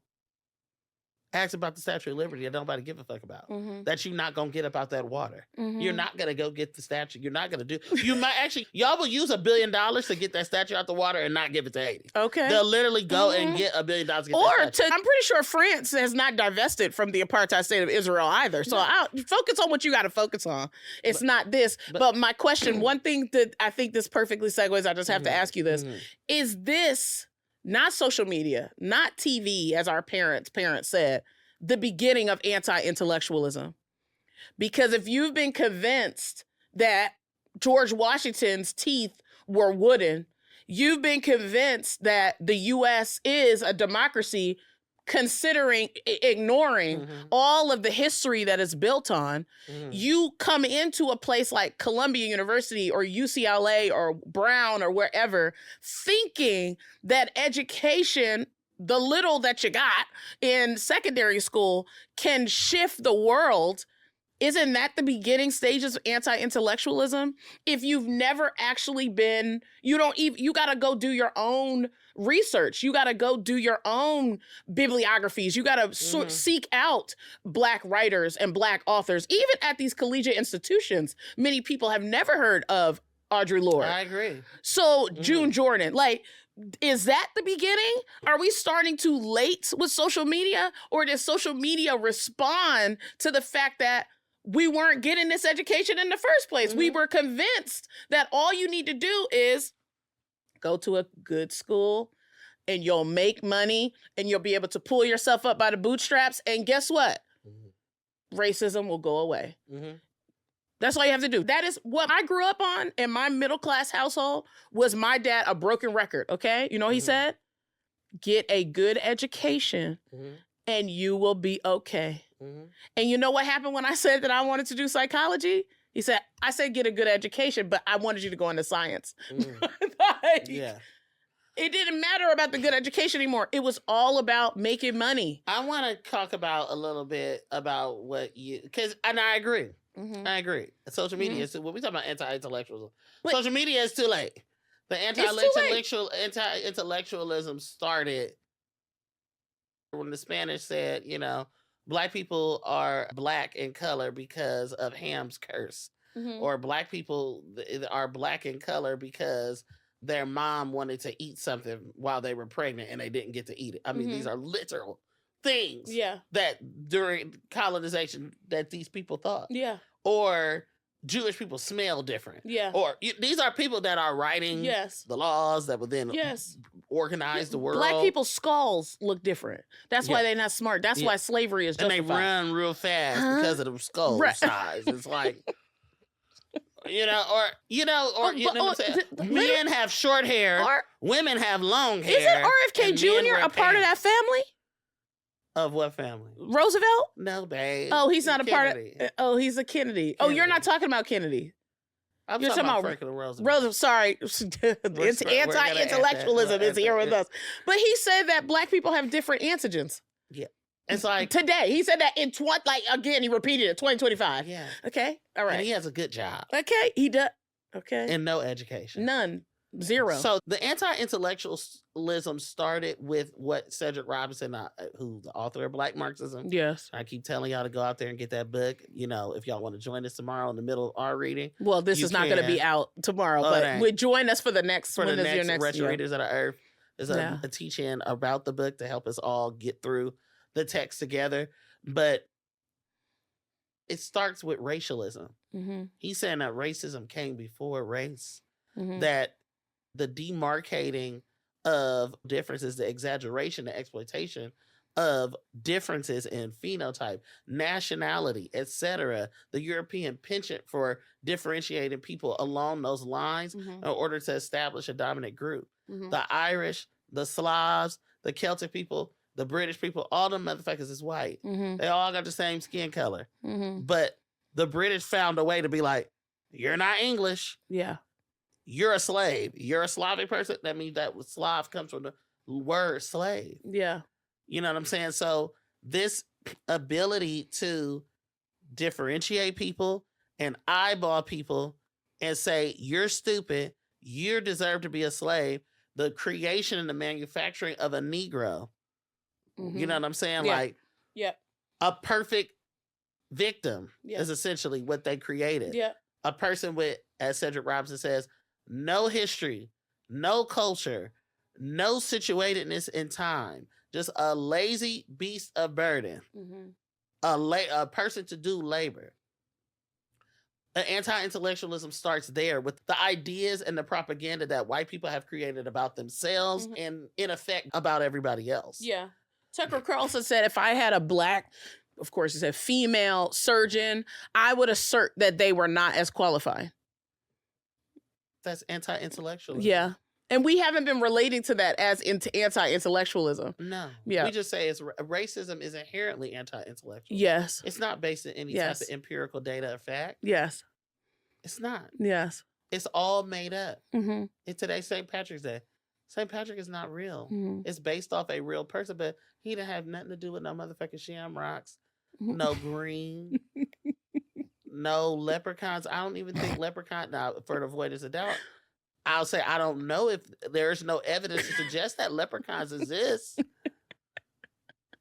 asking about the Statue of Liberty that nobody give a fuck about? That you're not gonna get up out that water. You're not gonna go get the statue. You're not gonna do. You might actually. Y'all will use $1 billion to get that statue out the water and not give it to Haiti. Okay, they'll literally go and get $1 billion. To get that statue. I'm pretty sure France has not divested from the apartheid state of Israel either. So I'll focus on what you got to focus on. It's not this. But my question, one thing that I think this perfectly segues. I just have to ask you this: is this not social media, not TV, as our parents said, the beginning of anti-intellectualism? Because if you've been convinced that George Washington's teeth were wooden, you've been convinced that the U.S. is a democracy, ignoring all of the history that it's built on, you come into a place like Columbia University or UCLA or Brown or wherever, thinking that education, the little that you got in secondary school, can shift the world. Isn't that the beginning stages of anti-intellectualism? If you've never actually been, you got to go do your own research. You got to go do your own bibliographies. You got to seek out Black writers and Black authors. Even at these collegiate institutions, many people have never heard of Audre Lorde. I agree. So June Jordan, is that the beginning? Are we starting too late with social media? Or does social media respond to the fact that we weren't getting this education in the first place? We were convinced that all you need to do is go to a good school and you'll make money and you'll be able to pull yourself up by the bootstraps. And guess what? Racism will go away. That's all you have to do. That is what I grew up on in my middle-class household. Was my dad a broken record, okay? You know what he said? Get a good education and you will be okay. And you know what happened when I said that I wanted to do psychology? He said, I said get a good education, but I wanted you to go into science. It didn't matter about the good education anymore. It was all about making money. I want to talk about a little bit about and I agree. I agree. Social media is when we talk about anti-intellectualism. Social media is too late. The anti-intellectualism started when the Spanish said, Black people are Black in color because of Ham's curse. Or Black people are Black in color because their mom wanted to eat something while they were pregnant and they didn't get to eat it. I mean, these are literal things that during colonization that these people thought. Or Jewish people smell different. Or these are people that are writing the laws that would then organize the world. Black people's skulls look different. That's why they're not smart. That's why slavery is justified. And they run real fast because of the skull size. It's like... men have short hair, women have long hair. Isn't RFK Jr. a part of that family? Of what family? Roosevelt? No, babe. Oh, he's not a part of... Oh, he's a Kennedy. Oh, you're not talking about Kennedy. You're talking about Franklin Roosevelt. Roosevelt, sorry. It's anti-intellectualism is here with us. But he said that Black people have different antigens. Yeah. It's like... Today. He said that in... again, he repeated it, 2025. Yeah. Okay? All right. And he has a good job. Okay? He does. Okay. And no education. None. Zero. So the anti-intellectualism started with what Cedric Robinson, who's the author of Black Marxism. Yes. I keep telling y'all to go out there and get that book. If y'all want to join us tomorrow in the middle of our reading. Well, this is not going to be out tomorrow, but join us for the next one. For the next Wretched Readers of the Earth. There's a teach-in about the book to help us all get through the text together. But it starts with racialism. He's saying that racism came before race. That the demarcating of differences, the exaggeration, the exploitation of differences in phenotype, nationality, etc., the European penchant for differentiating people along those lines in order to establish a dominant group. The Irish, the Slavs, the Celtic people, the British people, all them motherfuckers is white. Mm-hmm. They all got the same skin color. Mm-hmm. But the British found a way to be like, you're not English. Yeah. You're a slave. You're a Slavic person. That means that Slav comes from the word slave. Yeah. You know what I'm saying? So this ability to differentiate people and eyeball people and say, you're stupid, you deserve to be a slave, the creation and the manufacturing of a Negro. Mm-hmm. You know what I'm saying? Yeah. Like, a perfect victim is essentially what they created. Yeah. A person with, as Cedric Robinson says, no history, no culture, no situatedness in time, just a lazy beast of burden, a person to do labor. Anti-intellectualism starts there with the ideas and the propaganda that white people have created about themselves and, in effect, about everybody else. Yeah. Tucker Carlson said, if I had a black, of course, he said female surgeon, I would assert that they were not as qualified. That's anti-intellectualism. Yeah. And we haven't been relating to that as anti-intellectualism. No. Yeah. We just say racism is inherently anti-intellectual. Yes. It's not based on any type of empirical data or fact. Yes. It's not. Yes. It's all made up. Mm-hmm. And today's St. Patrick's Day. St. Patrick is not real. Mm-hmm. It's based off a real person, but he didn't have nothing to do with no motherfucking shamrocks, no green, no leprechauns. I don't even think leprechaun, now for the avoidance of doubt, I'll say I don't know if there's no evidence to suggest that leprechauns exist.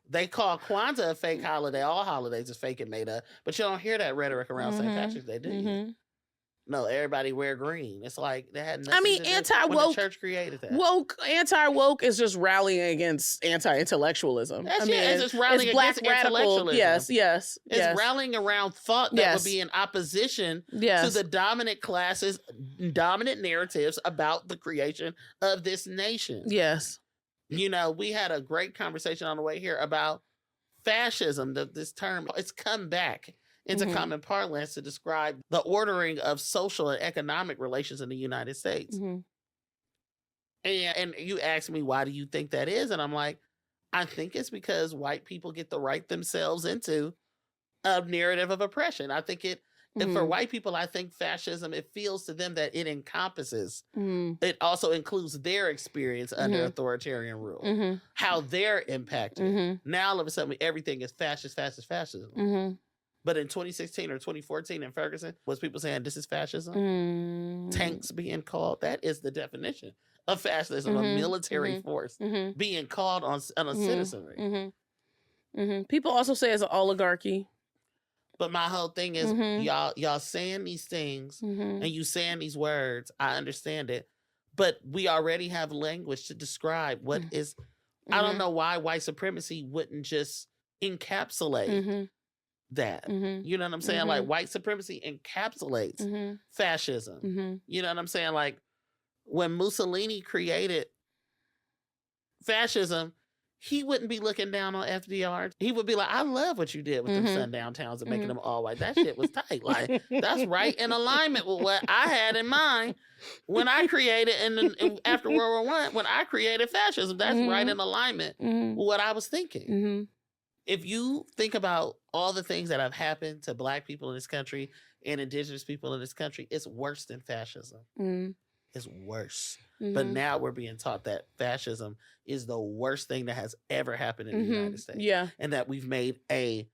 They call Kwanzaa a fake holiday. All holidays is fake and made up. But you don't hear that rhetoric around St. Patrick's Day, do you? No, everybody wear green. It's like they had nothing to do anti-woke, when the church created that. Anti-woke is just rallying against anti-intellectualism. It's just rallying against intellectualism. Yes. It's rallying around thought that would be in opposition to the dominant classes, dominant narratives about the creation of this nation. Yes. You know, we had a great conversation on the way here about fascism, this term. It's come back into common parlance to describe the ordering of social and economic relations in the United States. And you ask me, why do you think that is? And I'm like, I think it's because white people get to write themselves into a narrative of oppression. I think and for white people, I think fascism, it feels to them that it encompasses, it also includes their experience under authoritarian rule, how they're impacted. Now, all of a sudden, everything is fascism. But in 2016 or 2014 in Ferguson, was people saying this is fascism? Tanks being called, that is the definition of fascism, a military force being called on a citizenry. People also say it's an oligarchy. But my whole thing is, y'all saying these things and you saying these words, I understand it. But we already have language to describe what is, I don't know why white supremacy wouldn't just encapsulate that. You know what I'm saying? Like white supremacy encapsulates fascism. You know what I'm saying? Like when Mussolini created fascism, he wouldn't be looking down on FDR. He would be like, I love what you did with them sundown towns and making them all white. That shit was tight. Like, that's right in alignment with what I had in mind when I created, and after World War I, when I created fascism. That's right in alignment with what I was thinking. If you think about all the things that have happened to Black people in this country and indigenous people in this country, it's worse than fascism. It's worse. But now we're being taught that fascism is the worst thing that has ever happened in the United States. Yeah. And that we've made a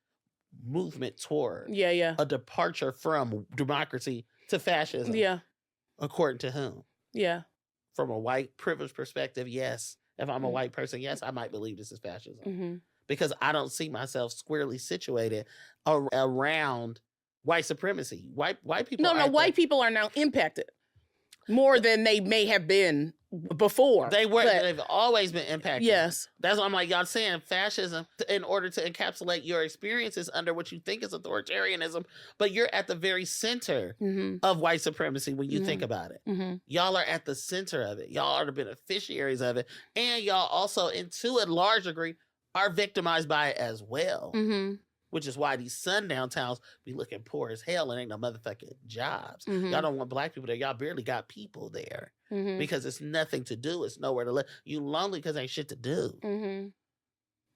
movement toward a departure from democracy to fascism. Yeah. According to whom? Yeah. From a white privileged perspective, yes. If I'm a white person, yes, I might believe this is fascism. Because I don't see myself squarely situated around white supremacy. White people. White people are now impacted more than they may have been before. They've always been impacted. Yes. That's why I'm like, y'all saying fascism in order to encapsulate your experiences under what you think is authoritarianism, but you're at the very center of white supremacy when you think about it. Y'all are at the center of it. Y'all are the beneficiaries of it. And y'all also, to a large degree, are victimized by it as well. Which is why these sundown towns be looking poor as hell and ain't no motherfucking jobs. Y'all don't want Black people there. Y'all barely got people there because it's nothing to do. It's nowhere to live. You lonely because ain't shit to do.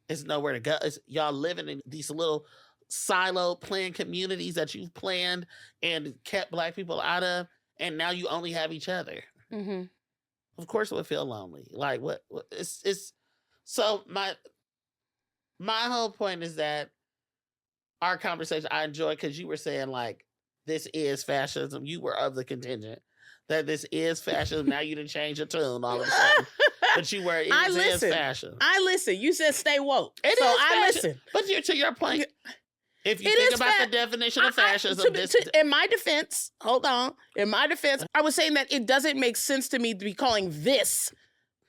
It's nowhere to go. It's y'all living in these little silo planned communities that you've planned and kept Black people out of, and now you only have each other. Mm-hmm. Of course, it would feel lonely. Like what? It's so my whole point is that our conversation I enjoy because you were saying like this is fascism. You were of the contingent that this is fascism. Now you didn't change your tune all of a sudden. But you were, it is fascism. I listen. You said stay woke. It so is I fascism. listen. But you're, to your point, if you think about the definition of fascism, in my defense, hold on. In my defense, I was saying that it doesn't make sense to me to be calling this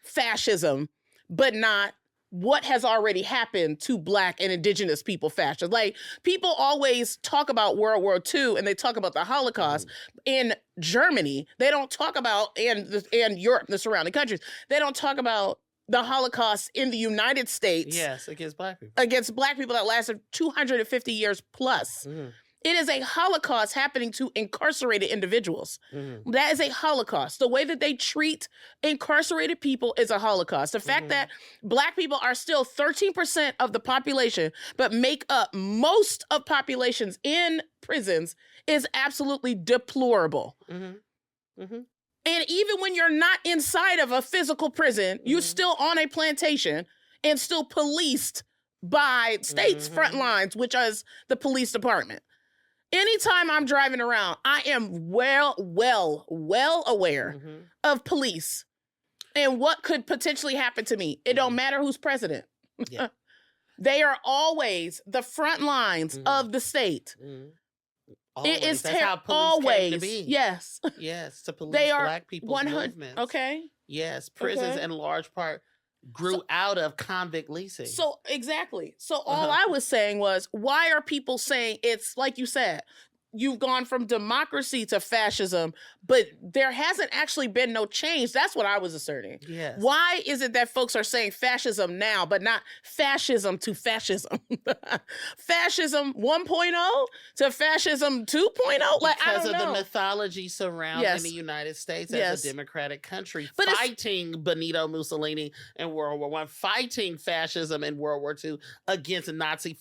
fascism, but not what has already happened to Black and Indigenous people fascism. Like, people always talk about World War II and they talk about the Holocaust in Germany. They don't talk about, and Europe, the surrounding countries, they don't talk about the Holocaust in the United States. Yes, against Black people. Against Black people that lasted 250 years plus. Mm-hmm. It is a Holocaust happening to incarcerated individuals. Mm-hmm. That is a Holocaust. The way that they treat incarcerated people is a Holocaust. The fact that Black people are still 13% of the population, but make up most of populations in prisons is absolutely deplorable. Mm-hmm. Mm-hmm. And even when you're not inside of a physical prison, you're still on a plantation and still policed by state's front lines, which is the police department. Anytime I'm driving around, I am well aware of police and what could potentially happen to me. It don't matter who's president. Yeah. They are always the front lines of the state. Always. It is That's how police came to be. Yes. Yes, to police they are Black people's movements. Okay. Yes, prisons in large part grew out of convict leasing. So, exactly. So all I was saying was, why are people saying it's, like you said, you've gone from democracy to fascism, but there hasn't actually been no change. That's what I was asserting. Yes. Why is it that folks are saying fascism now, but not fascism to fascism? Fascism 1.0 to fascism 2.0? Like, because I don't know. Of the mythology surrounding the United States as a democratic country, but fighting Benito Mussolini in World War I, fighting fascism in World War II against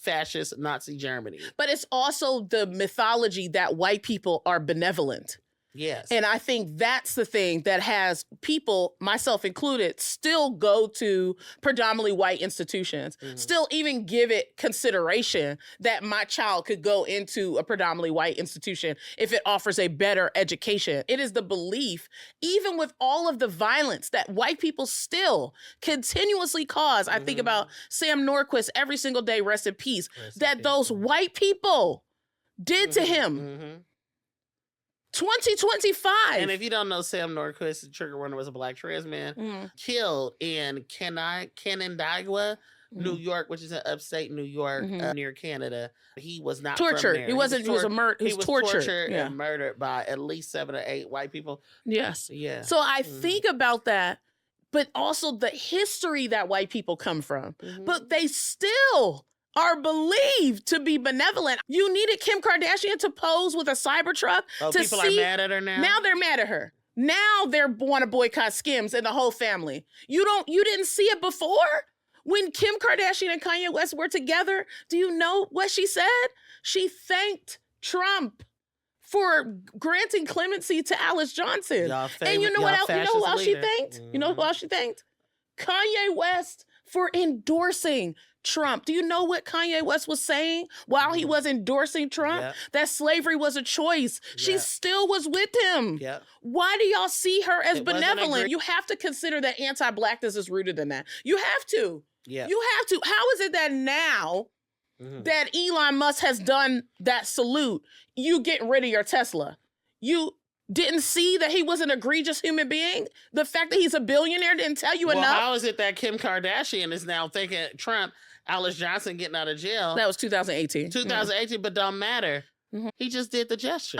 fascist Nazi Germany. But it's also the mythology that white people are benevolent. Yes. And I think that's the thing that has people, myself included, still go to predominantly white institutions, still even give it consideration that my child could go into a predominantly white institution if it offers a better education. It is the belief, even with all of the violence that white people still continuously cause. I think about Sam Nordquist every single day, rest in peace, those white people did to him. 2025. And if you don't know Sam Nordquist, the trigger warner was a Black trans man killed in Canandaigua, New York, which is in upstate New York, near Canada. He was not tortured. From there. He was tortured and murdered by at least 7 or 8 white people. Yes. Yeah. So I think about that, but also the history that white people come from. But they still are believed to be benevolent. You needed Kim Kardashian to pose with a Cybertruck to people are mad at her now? Now they're mad at her. Now they want to boycott Skims and the whole family. You didn't see it before? When Kim Kardashian and Kanye West were together, do you know what she said? She thanked Trump for granting clemency to Alice Johnson. And you know what else? You know who else she thanked? You know who else she thanked? Kanye West for endorsing Trump. Do you know what Kanye West was saying while he was endorsing Trump? Yep. That slavery was a choice. Yep. She still was with him. Yep. Why do y'all see her as benevolent? You have to consider that anti-Blackness is rooted in that. You have to. Yep. You have to. How is it that now that Elon Musk has done that salute, you get rid of your Tesla? You didn't see that he was an egregious human being? The fact that he's a billionaire didn't tell you enough? How is it that Kim Kardashian is now thinking Trump, Alice Johnson getting out of jail? That was 2018. 2018, but don't matter. He just did the gesture.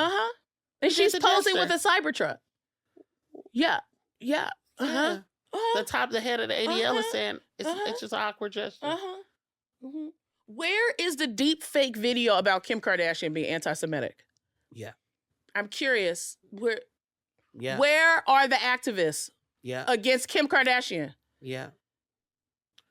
And she's posing with a Cybertruck. Yeah. Yeah. The top of the head of the ADL is saying it's just an awkward gesture. Where is the deep fake video about Kim Kardashian being anti-Semitic? Yeah. I'm curious. Where are the activists against Kim Kardashian? Yeah.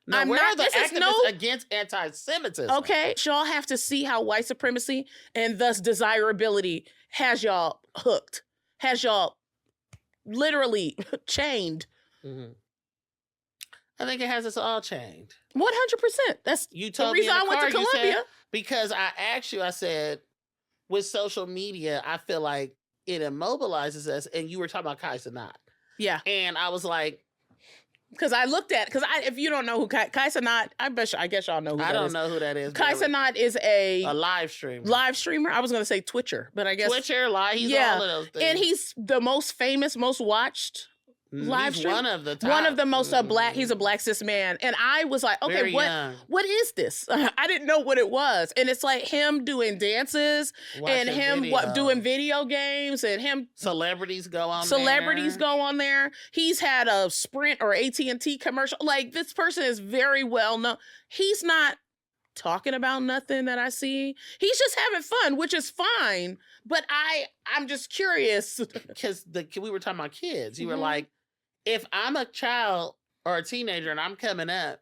No, where are the activists against anti-Semitism? Okay, y'all have to see how white supremacy and thus desirability has y'all hooked, has y'all literally chained. Mm-hmm. I think it has us all chained. 100%. That's you told the reason me I went to Columbia. Said, because I asked you, I said, with social media, I feel like it immobilizes us. And you were talking about Kai Cenat. Yeah. And I was like, because I looked at, if you don't know who Kai Cenat, I guess y'all know who that is. I don't know who that is. Kai Cenat is a live streamer. Live streamer. I was going to say Twitcher, but I guess. Twitcher, he's all of those things. And he's the most famous, most watched live stream. One of the top. One of the most black. He's a black cis man. And I was like, okay, what is this? I didn't know what it was. And it's like him doing dances and him doing video games and him. Celebrities go on there. He's had a Sprint or AT&T commercial. Like, this person is very well known. He's not talking about nothing that I see. He's just having fun, which is fine. But I'm just curious. Because we were talking about kids. You were like, if I'm a child or a teenager and I'm coming up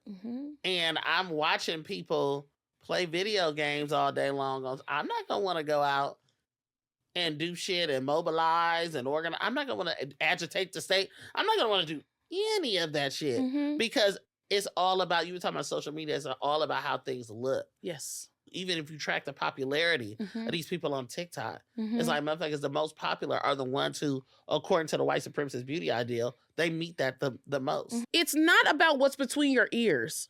and I'm watching people play video games all day long, I'm not going to want to go out and do shit and mobilize and organize. I'm not going to want to agitate the state. I'm not going to want to do any of that shit because it's all about, you were talking about social media, it's all about how things look. Yes. Even if you track the popularity of these people on TikTok, it's like, motherfuckers, the most popular are the ones who, according to the white supremacist beauty ideal, they meet that the most. It's not about what's between your ears.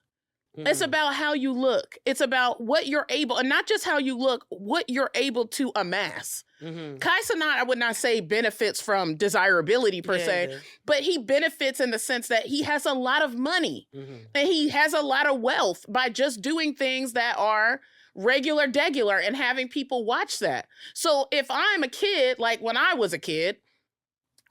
It's about how you look. It's about what you're able, and not just how you look, what you're able to amass. Kai Cenat, I would not say benefits from desirability per se, but he benefits in the sense that he has a lot of money and he has a lot of wealth by just doing things that are regular and having people watch that. So if I'm a kid, like when I was a kid,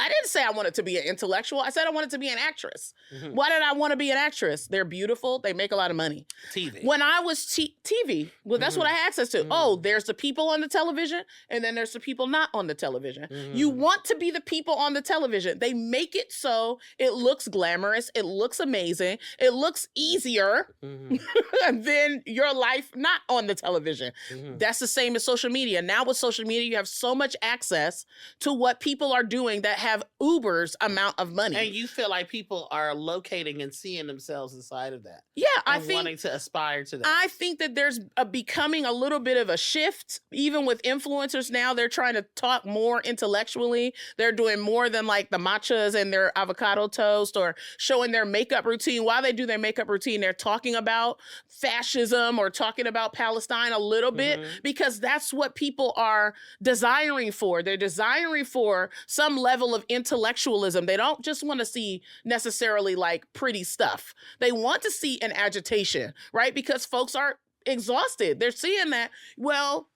I didn't say I wanted to be an intellectual. I said I wanted to be an actress. Why did I want to be an actress? They're beautiful. They make a lot of money. TV. When I was TV, well, that's what I had access to. Oh, there's the people on the television, and then there's the people not on the television. You want to be the people on the television. They make it so it looks glamorous. It looks amazing. It looks easier than your life not on the television. That's the same as social media. Now with social media, you have so much access to what people are doing that have Uber's amount of money. And you feel like people are locating and seeing themselves inside of that. Yeah, I think wanting to aspire to that. I think that there's becoming a little bit of a shift, even with influencers now. They're trying to talk more intellectually. They're doing more than like the matchas and their avocado toast or showing their makeup routine. While they do their makeup routine, they're talking about fascism or talking about Palestine a little bit because that's what people are desiring for. They're desiring for some level of intellectualism. They don't just want to see necessarily like pretty stuff. They want to see an agitation, right? Because folks are exhausted. They're seeing that, well,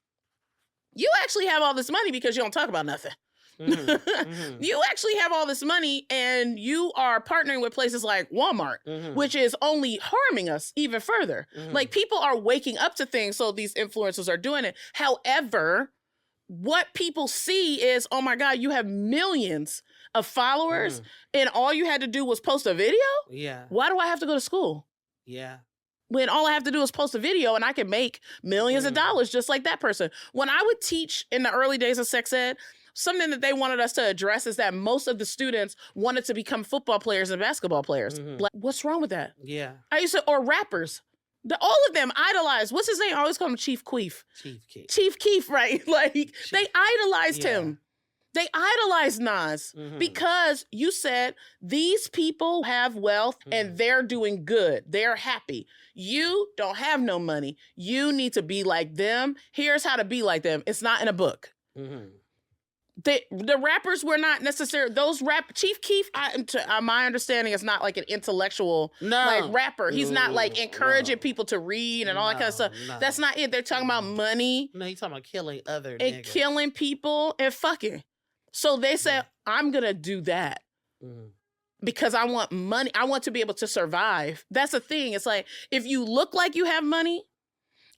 you actually have all this money because you don't talk about nothing. You actually have all this money and you are partnering with places like Walmart, which is only harming us even further. Like, people are waking up to things, so these influencers are doing it. However, what people see is, oh my God, you have millions of followers and all you had to do was post a video? Yeah. Why do I have to go to school? Yeah. When all I have to do is post a video and I can make millions of dollars just like that person. When I would teach in the early days of sex ed, something that they wanted us to address is that most of the students wanted to become football players and basketball players. Like, what's wrong with that? Yeah. Or rappers. All of them idolized. What's his name? I always call him Chief Keef. Chief Keef, right? Like, they idolized him. They idolized Nas because you said these people have wealth and they're doing good. They're happy. You don't have no money. You need to be like them. Here's how to be like them. It's not in a book. The rappers were not necessarily Chief Keef. My understanding is not like an intellectual like rapper. He's not like encouraging people to read and all that kind of stuff. That's not it. They're talking about money. No, he's talking about killing other and niggas. Killing people and fucking. So they said, I'm gonna do that because I want money. I want to be able to survive. That's the thing. It's like, if you look like you have money,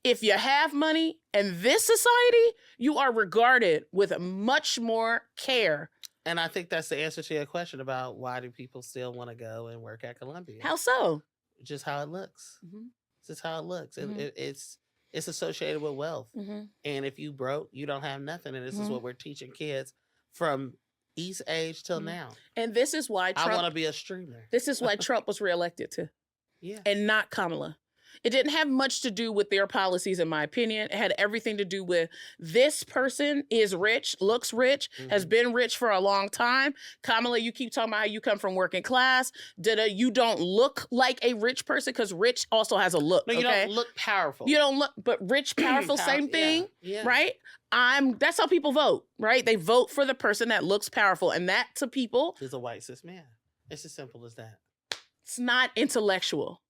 if you have money in this society, you are regarded with much more care. And I think that's the answer to your question about why do people still want to go and work at Columbia. How so? just how it looks. Mm-hmm. It's just how it looks. Mm-hmm. It's associated with wealth. Mm-hmm. And if you broke, you don't have nothing. And this Mm-hmm. is what we're teaching kids from East age till Mm-hmm. now. And this is why Trump... I want to be a streamer. This is why Trump was reelected too. Yeah. And not Kamala. It didn't have much to do with their policies, in my opinion. It had everything to do with this person is rich, looks rich, has been rich for a long time. Kamala, you keep talking about how you come from working class. You don't look like a rich person because rich also has a look. No, you don't look powerful. You don't look, but rich, powerful, same thing, right? That's how people vote, right? They vote for the person that looks powerful. And that to people is a white cis man. It's as simple as that. It's not intellectual.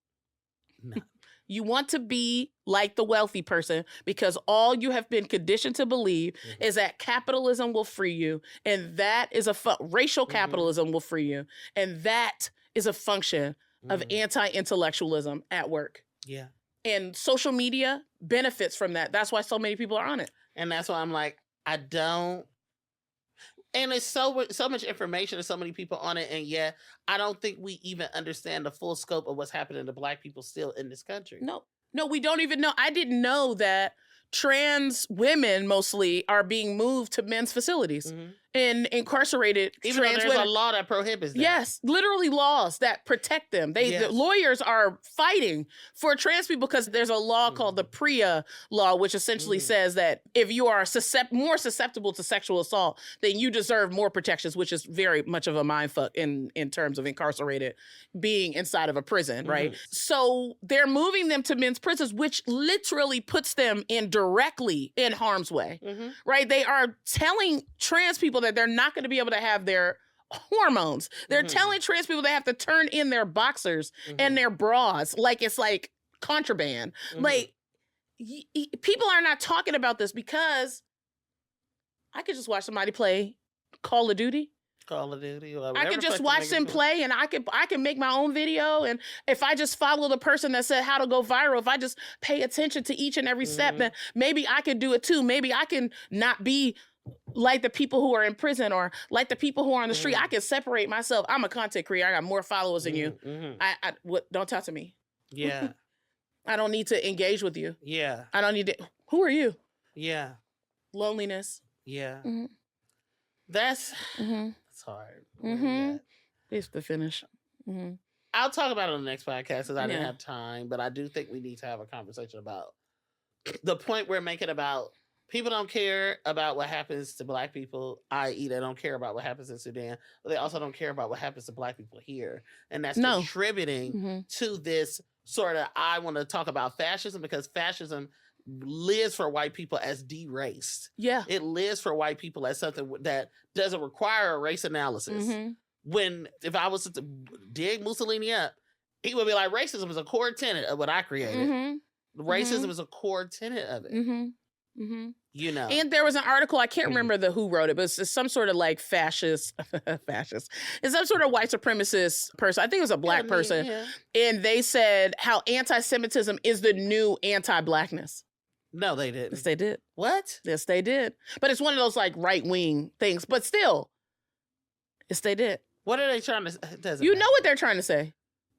No. You want to be like the wealthy person because all you have been conditioned to believe is that capitalism will free you. And that is racial capitalism will free you. And that is a function of anti-intellectualism at work. Yeah. And social media benefits from that. That's why so many people are on it. And that's why I'm like, I don't. And it's so much information and so many people on it. And yet, I don't think we even understand the full scope of what's happening to Black people still in this country. No, we don't even know. I didn't know that trans women mostly are being moved to men's facilities and incarcerated even trans though there's women. a law that prohibits that. Yes, literally laws that protect them. The lawyers are fighting for trans people because there's a law called the PREA law, which essentially says that if you are more susceptible to sexual assault, then you deserve more protections, which is very much of a mindfuck in terms of incarcerated being inside of a prison, right? So they're moving them to men's prisons, which literally puts them directly in harm's way, right? They are telling trans people that they're not going to be able to have their hormones. They're telling trans people they have to turn in their boxers and their bras like it's like contraband. Like, people are not talking about this because I could just watch somebody play Call of Duty. I could just watch them play and I can make my own video. And if I just follow the person that said how to go viral, if I just pay attention to each and every step, then maybe I could do it too. Maybe I can not be like the people who are in prison or like the people who are on the street. I can separate myself. I'm a content creator. I got more followers than you. Don't talk to me. Yeah. I don't need to engage with you. Yeah. I don't need to. Who are you? Yeah. Loneliness. Yeah. That's hard. It's the finish. I'll talk about it on the next podcast because I didn't have time, but I do think we need to have a conversation about the point we're making about people don't care about what happens to Black people, i.e. they don't care about what happens in Sudan, but they also don't care about what happens to Black people here. And that's contributing to this sort of, I want to talk about fascism because fascism lives for white people as de-raced. Yeah. It lives for white people as something that doesn't require a race analysis. If I was to dig Mussolini up, he would be like, racism is a core tenet of what I created. Racism is a core tenet of it. You know. And there was an article, I can't remember who wrote it, but it's some sort of like fascist. It's some sort of white supremacist person. I think it was a Black person. And they said how anti-Semitism is the new anti-Blackness. No, they didn't. Yes, they did. What? Yes, they did. But it's one of those like right-wing things. But still, yes, they did. What are they trying to say? You know what they're trying to say.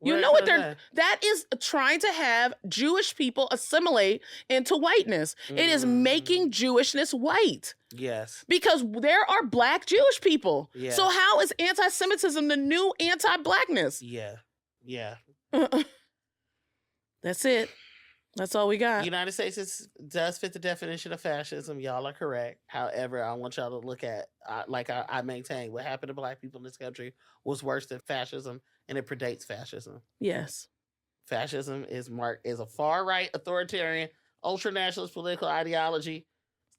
You know what that is trying to have Jewish people assimilate into whiteness. It is making Jewishness white. Yes. Because there are Black Jewish people. Yes. So how is anti-Semitism the new anti-Blackness? Yeah. Yeah. That's it. That's all we got. The United States does fit the definition of fascism. Y'all are correct. However, I want y'all to look at, like I maintain, what happened to Black people in this country was worse than fascism, and it predates fascism. Yes. Fascism is marked as a far-right, authoritarian, ultra-nationalist political ideology,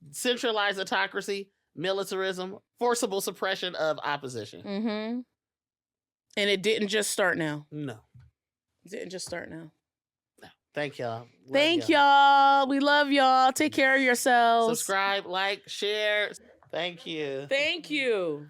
centralized autocracy, militarism, forcible suppression of opposition. And it didn't just start now. No. It didn't just start now. Thank y'all. Thank y'all. We love y'all. Take care of yourselves. Subscribe, like, share. Thank you. Thank you.